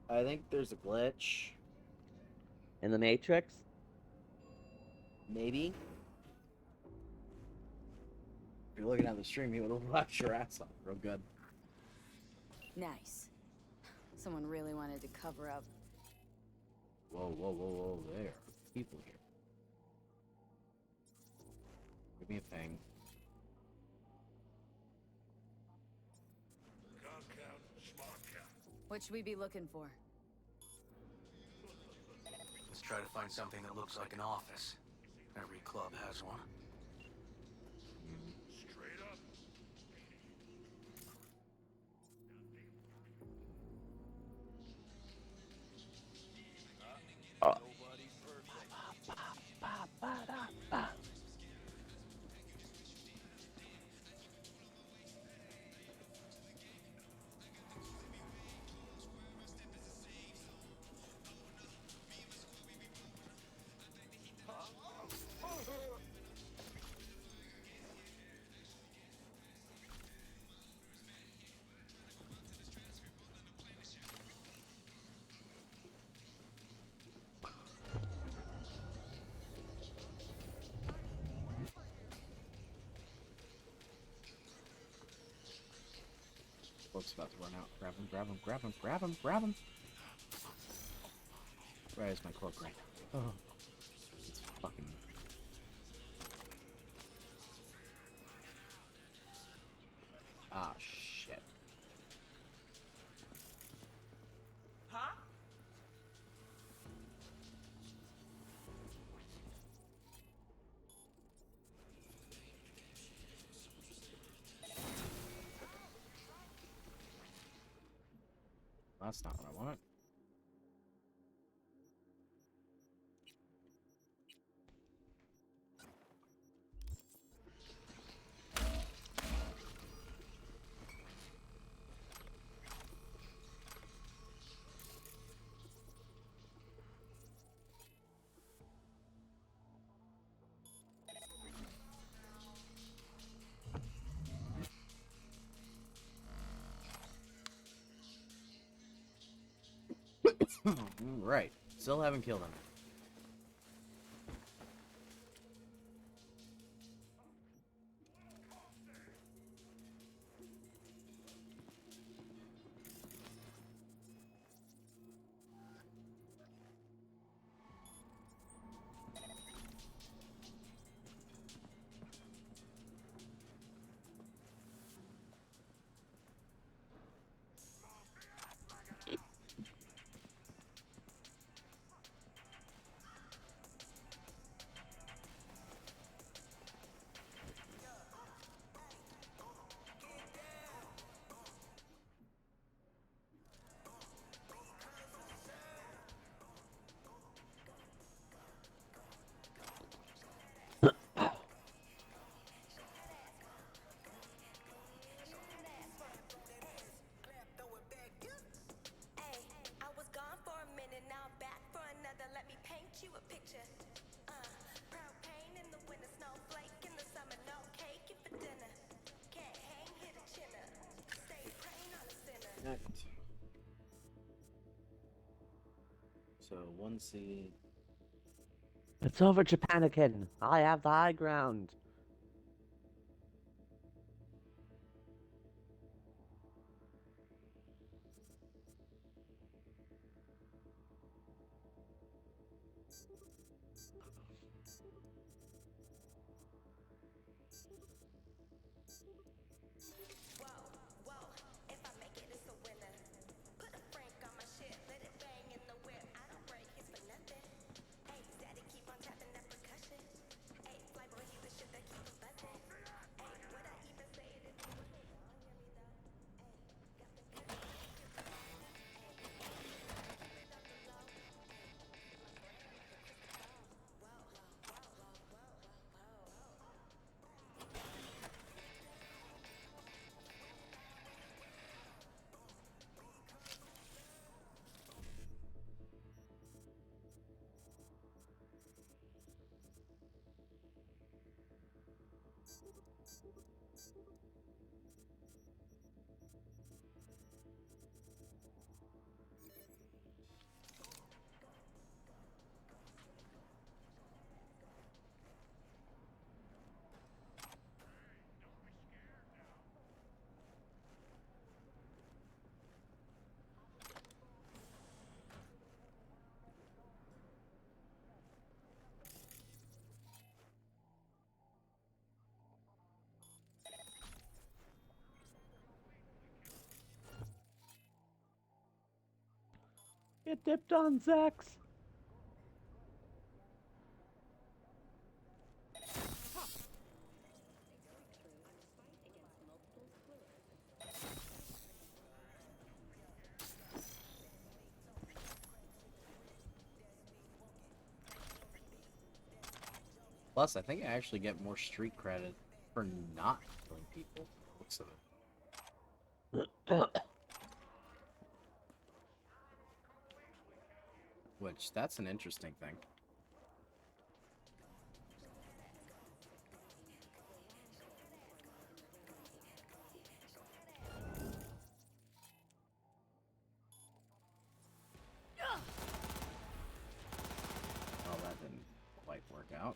I think there's a glitch. In the Matrix? Maybe. If you're looking at the stream, you would have laughed your ass off real good. Nice. Someone really wanted to cover up. Whoa, whoa, whoa, whoa, there are people here. Give me a ping. What should we be looking for? Let's try to find something that looks like an office. Every club has one. Straight up. Boat's about to run out. Grab him, grab him, grab him, grab him, grab him. Where is my cloak right now? Oh. It's fucking... Ah, shit. Huh? That's not what I want. Right. Still haven't killed him. Connect. So 1C. It's over, Japanican. I have the high ground. Get dipped on, Zex. Plus, I think I actually get more street credit for not killing people. Looks of it. Which, that's an interesting thing. Oh, that didn't quite work out.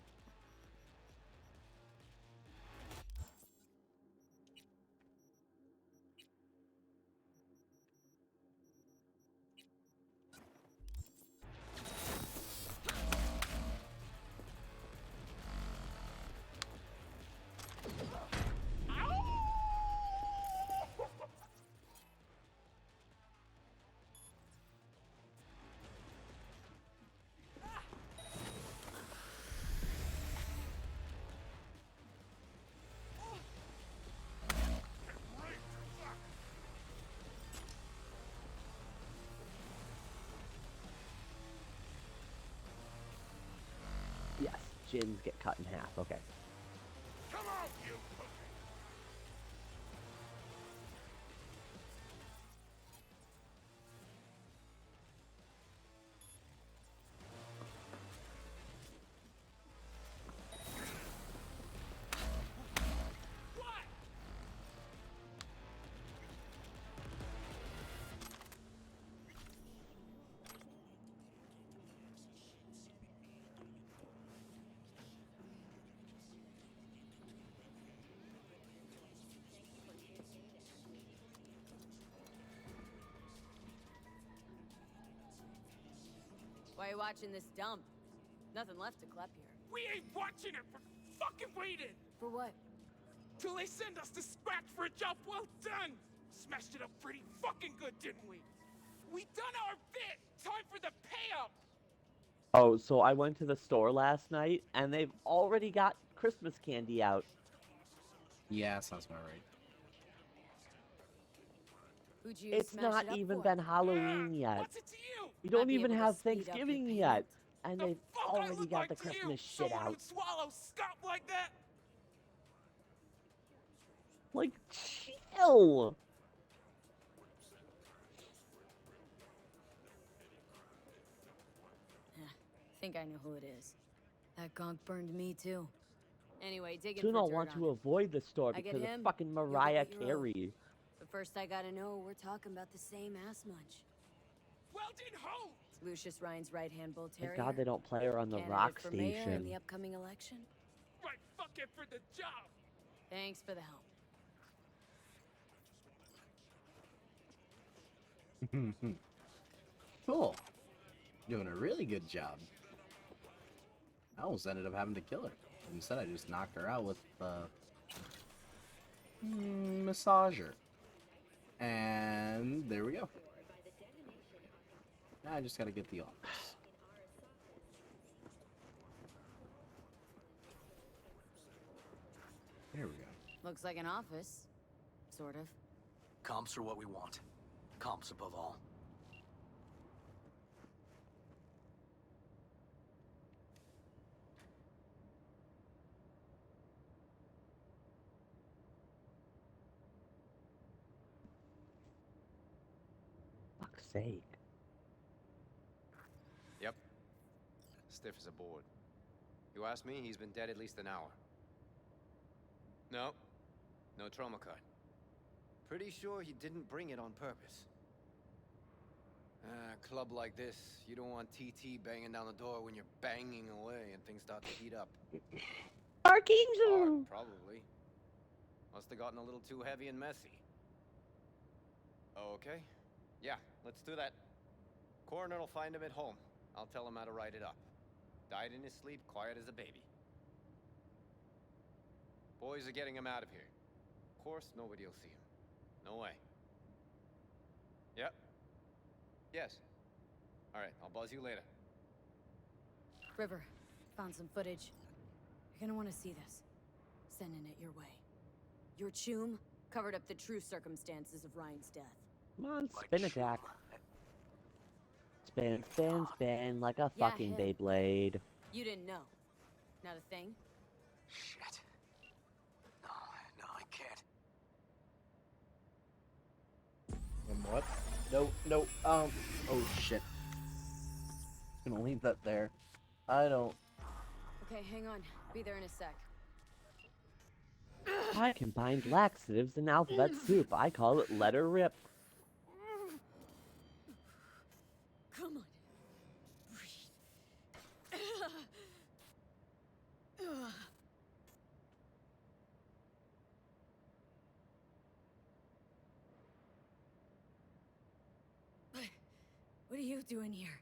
Yes, Jins get cut in half. Okay. Come out, you! Why are you watching this dump? Nothing left to clap here. We ain't watching it. We're fucking waiting. For what? Till they send us to scratch for a job well done. Smashed it up pretty fucking good, didn't we? We done our bit. Time for the payout. Oh, so I went to the store last night, and they've already got Christmas candy out. Yeah, sounds about right. Who'd you It's smash not it up even for? been Halloween yet. What's it to you? We don't Might be even able to have speed up your Thanksgiving payment. yet, and The they've fuck I already look got like the to you? Christmas shit Someone out. who'd swallow scop like that? Like, chill. Think I know who it is. That gonk burned me too. Anyway, digging Soon for I'll dirt want on to him. avoid the store I get because of him, fucking you'll get Mariah what you owe. Carey. But first I gotta know we're talking about the same ass munch. Weldon Ho! Lucius Ryan's right-hand bull terrier. Thank God they don't play her on the Candidate rock for mayor in station. the upcoming election. Right fucking for the job. Thanks for the help. Cool. Doing a really good job. I almost ended up having to kill her. Instead, I just knocked her out with massager. And there we go. Now I just gotta get the office. There we go. Looks like an office. Sort of. Comps are what we want. Comps above all. Fuck's sake. Yep. Stiff as a board. You ask me, he's been dead at least an hour. No. No trauma card. Pretty sure he didn't bring it on purpose. A club like this, you don't want TT banging down the door when you're banging away and things start to heat up. Archangel! Probably. Must have gotten a little too heavy and messy. Okay. Yeah, let's do that. Coroner will find him at home. I'll tell him how to write it up. Died in his sleep, quiet as a baby. Boys are getting him out of here. Of course, nobody will see him. No way. Yep. Yes. Alright, I'll buzz you later. River, found some footage. You're gonna want to see this. Sending it your way. Your Choom covered up the true circumstances of Ryan's death. Come on, spin attack. Spin, spin, spin like a Yeah, fucking him. Beyblade. You didn't know. Not a thing? Shit. No, I can't. What? No, oh shit. Gonna leave that there. I don't. Okay, hang on. Be there in a sec. I combined laxatives and alphabet soup. I call it letter rip. Come on. Breathe. What are you doing here?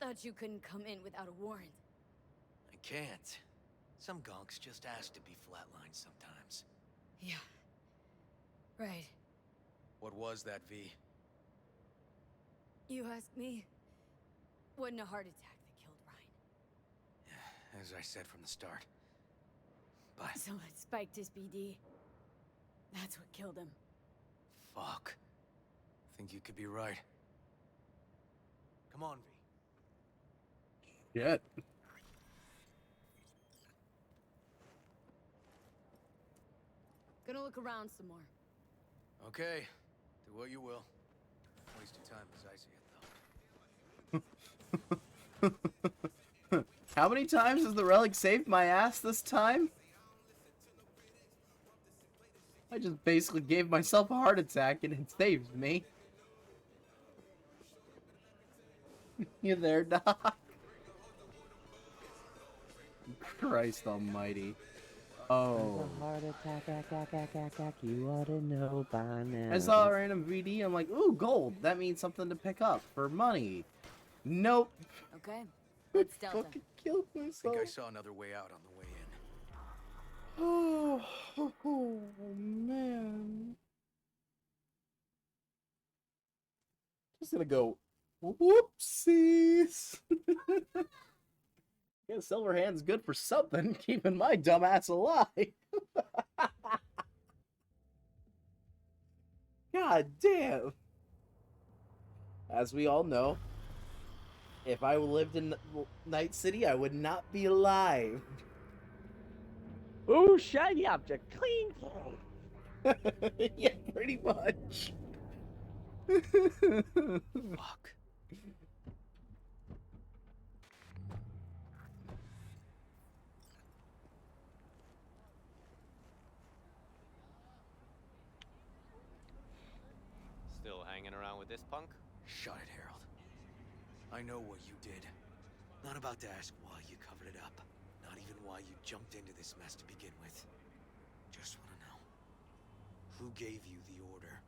Thought you couldn't come in without a warrant. I can't. Some gonks just ask to be flatlined sometimes. Yeah. Right. What was that, V? You asked me? Wasn't a heart attack that killed Ryan. As I said from the start. But... Someone spiked his BD. That's what killed him. Fuck. Think you could be right. Come on, V. Shit. Gonna look around some more. Okay. Do what you will. Waste your time as I see it, though. How many times has the relic saved my ass this time? I just basically gave myself a heart attack and it saved me. You there, Doc? Christ almighty. Oh. A heart attack, you ought to know by now. I saw a random VD, I'm like, ooh, gold. That means something to pick up for money. Nope. Okay, let's Delta. Fucking killed I myself. think I saw another way out on the way in. Oh, man. Just gonna go, whoopsies. Yeah, silver hand's good for something, keeping my dumbass alive. God damn. As we all know, if I lived in Night City, I would not be alive. Ooh, shiny object. Clean. Yeah, pretty much. Fuck. Still hanging around with this punk? Shut it, Harold. I know what you did. Not about to ask why you covered it up. Not even why you jumped into this mess to begin with. Just want to know. Who gave you the order?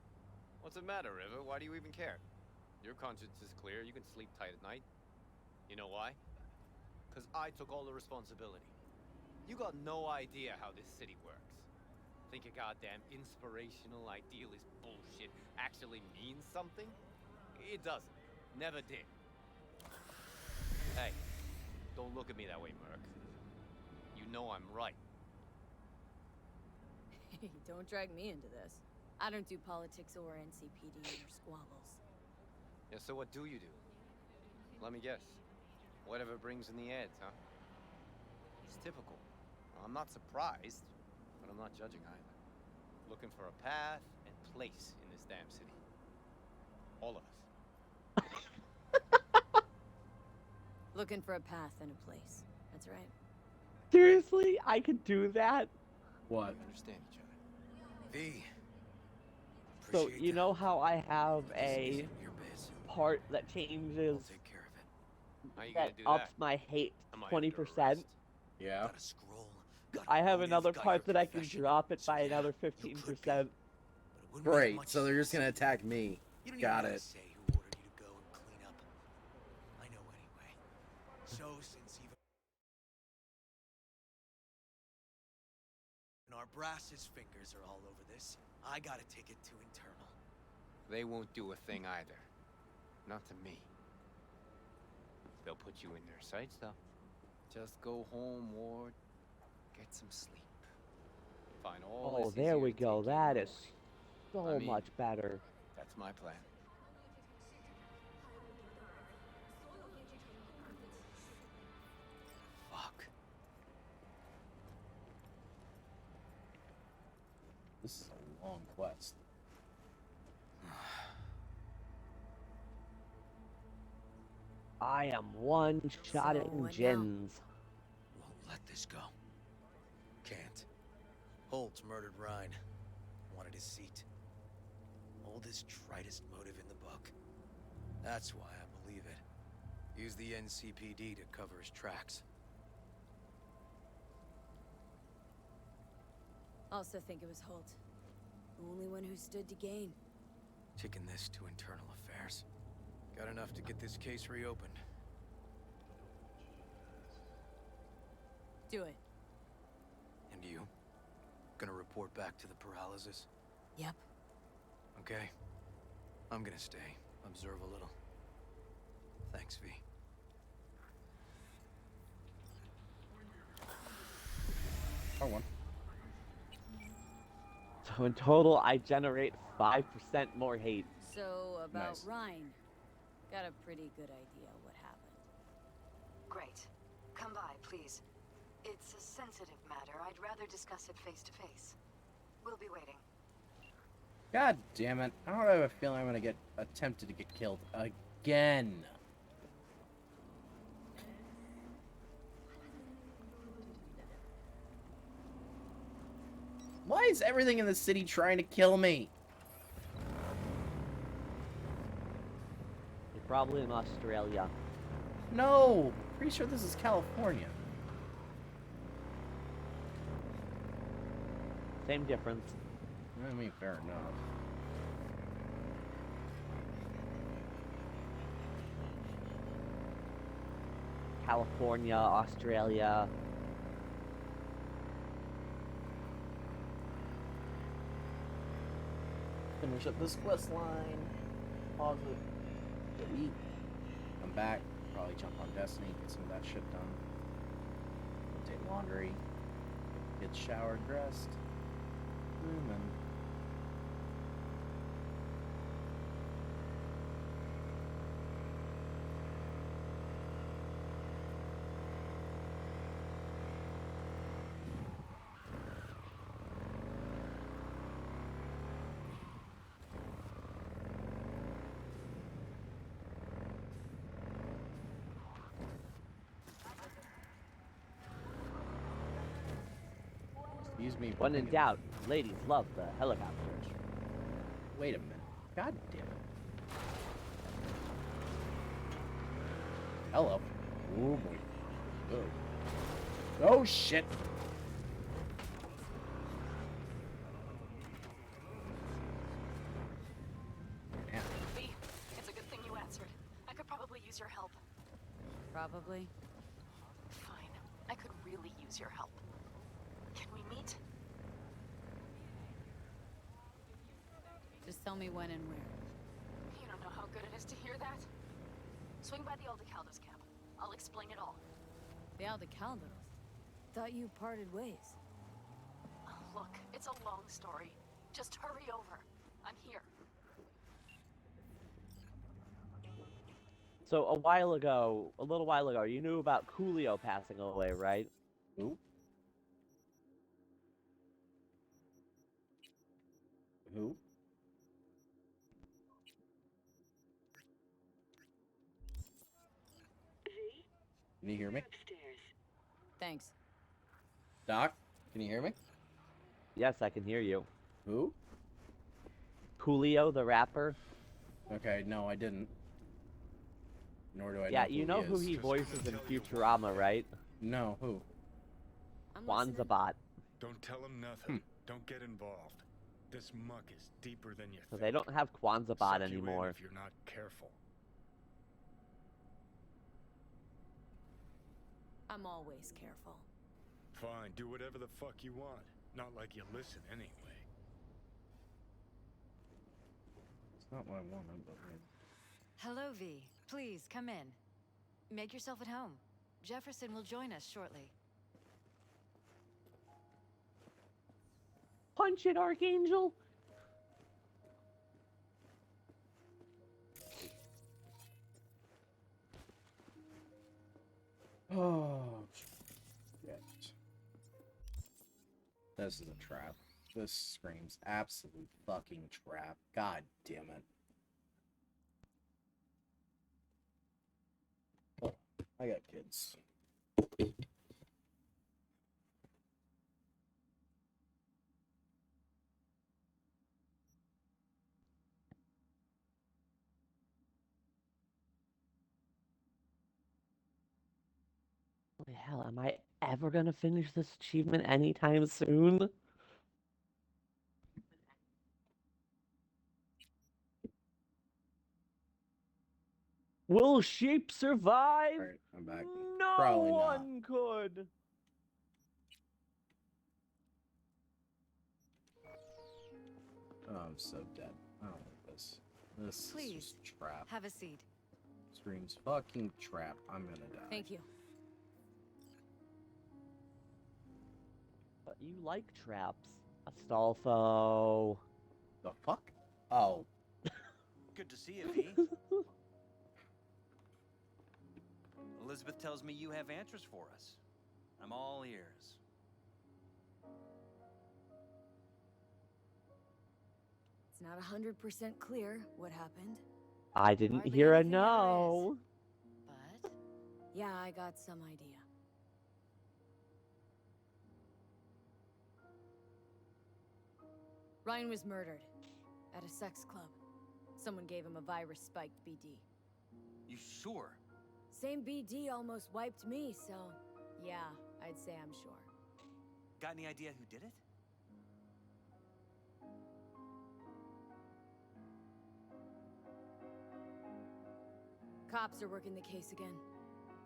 What's the matter, River? Why do you even care? Your conscience is clear. You can sleep tight at night. You know why? Because I took all the responsibility. You got no idea how this city works. Think a goddamn inspirational, idealist bullshit actually means something? It doesn't. Never did. Hey, don't look at me that way, Merc. You know I'm right. Hey, don't drag me into this. I don't do politics or NCPD or squabbles. Yeah, so what do you do? Let me guess. Whatever brings in the ads, huh? It's typical. Well, I'm not surprised, but I'm not judging either. Looking for a path and place in this damn city. All of us. Looking for a path and a place. That's right. Seriously? I could do that? What? Understand each other. V. So, you know how I have a part that changes, How you that gonna do ups that? my hate Am I 20%? Yeah. I have another part that I can drop it by another 15%. Great, so they're just gonna attack me. Got it. Say who ordered you to go and clean up. I know anyway. So since even our brass's fingers are all over this, I gotta take it to internal. They won't do a thing either. Not to me. They'll put you in their sights, though. Just go home, Ward. Get some sleep. Find all Oh, this there easier we to go. take in That the is morning. so I mean, much better. That's my plan. Fuck. This is a long quest. I am one-shotting Jins. Won't let this go. Can't. Holt murdered Rhine. Wanted his seat. Oldest, tritest motive in the book. That's why I believe it. Use the NCPD to cover his tracks. Also think it was Holt. The only one who stood to gain. Kicking this to internal affairs. Got enough to get this case reopened. Do it. And you? Gonna report back to the paralysis? Yep. Okay. I'm gonna stay. Observe a little. Thanks, V. One. So in total, I generate 5% more hate. So, about Nice. Rhine. Got a pretty good idea what happened. Great. Come by, please. It's a sensitive matter. I'd rather discuss it face to face. We'll be waiting. God damn it. I don't have a feeling I'm gonna get attempted to get killed again. Why is everything in the city trying to kill me? You're probably in Australia. No! Pretty sure this is California. Same difference. I mean, fair enough. California, Australia. Finish up this quest line. Pause it. Delete. Come back. Probably jump on Destiny. Get some of that shit done. Take laundry. Get showered, dressed. And excuse me. When in doubt, ladies love the helicopters. Wait a minute. God damn it. Hello. Oh boy. Oh. Oh shit. V, it's a good thing you answered. I could probably use your help. Probably. Fine. I could really use your help. Can we meet? Just tell me when and where. You don't know how good it is to hear that. Swing by the Aldecaldos camp. I'll explain it all. The Aldecaldos? Thought you parted ways. Look, it's a long story. Just hurry over. I'm here. So a little while ago, you knew about Coolio passing away, right? Who? Who? Can you hear me? Thanks. Doc, can you hear me? Yes, I can hear you. Who? Coolio, the rapper. Okay, no, I didn't. Nor do I know Yeah, who you know he who is. he voices in Futurama, right? No, who? Kwanzaa. Don't tell him nothing. Don't get involved. This muck is deeper than you So think. they don't have Kwanzaa Suck you in anymore. if you're not careful. I'm always careful. Fine, do whatever the fuck you want. Not like you listen anyway. It's not what I wanted, but maybe. Hello, V. Please, come in. Make yourself at home. Jefferson will join us shortly. Punch it, Archangel! Oh, shit. This is a trap. This screams absolute fucking trap. God damn it. Oh, I got kids. Holy hell, am I ever gonna finish this achievement anytime soon? Will sheep survive? Alright, I'm back. No Probably not. one could. Oh, I'm so dead. I don't like this. This Please, is just trap. have a seat. Screams fucking trap. I'm gonna die. Thank you. But you like traps, Astolfo. The fuck? Oh. Good to see you, V. Elizabeth tells me you have answers for us. I'm all ears. It's not 100% clear what happened. I didn't Hardly hear a anything there no. But yeah, I got some idea. Ryan was murdered at a sex club. Someone gave him a virus-spiked BD. You sure? Same BD almost wiped me, so yeah, I'd say I'm sure. Got any idea who did it? Cops are working the case again.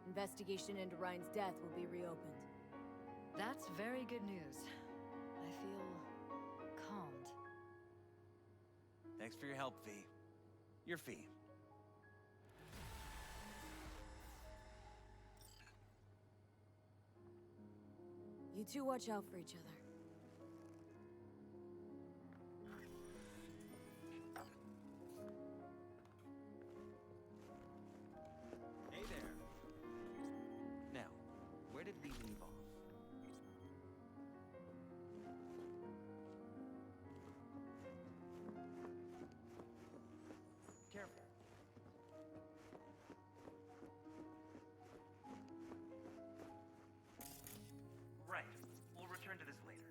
Investigation into Ryan's death will be reopened. That's very good news. I feel calmed. Thanks for your help, V. Your fee. You two watch out for each other. Hey there. Now, where did we leave off? Careful. Right. We'll return to this later.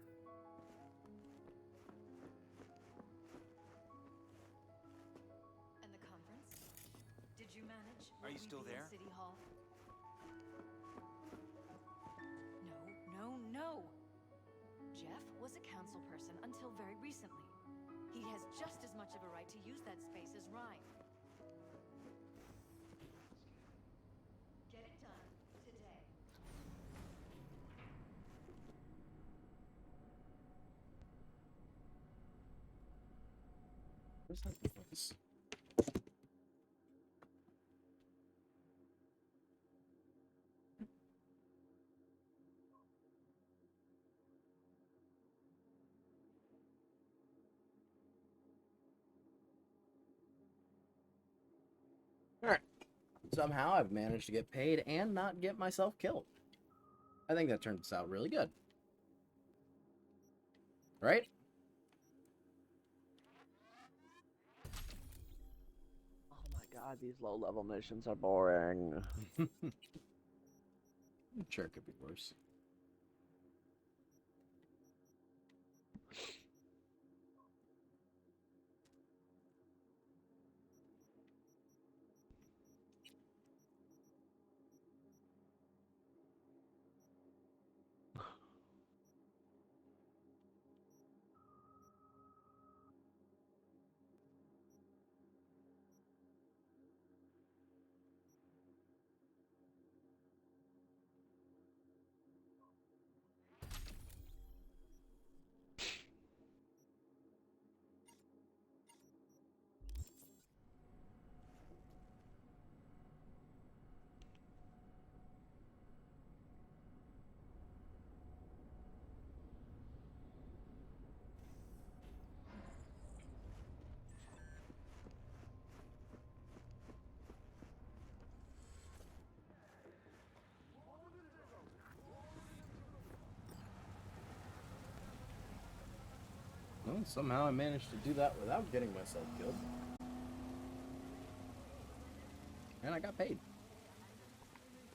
And the conference? Did you manage? Are you still there? City Hall? No, no, no! Jeff was a council person until very recently. He has just as much of a right to use that space as Ryan. Get it done today. Where's that voice? Alright. Somehow I've managed to get paid and not get myself killed. I think that turns out really good. Right? Oh my god, these low-level missions are boring. Sure, it could be worse. Well, somehow I managed to do that without getting myself killed. And I got paid.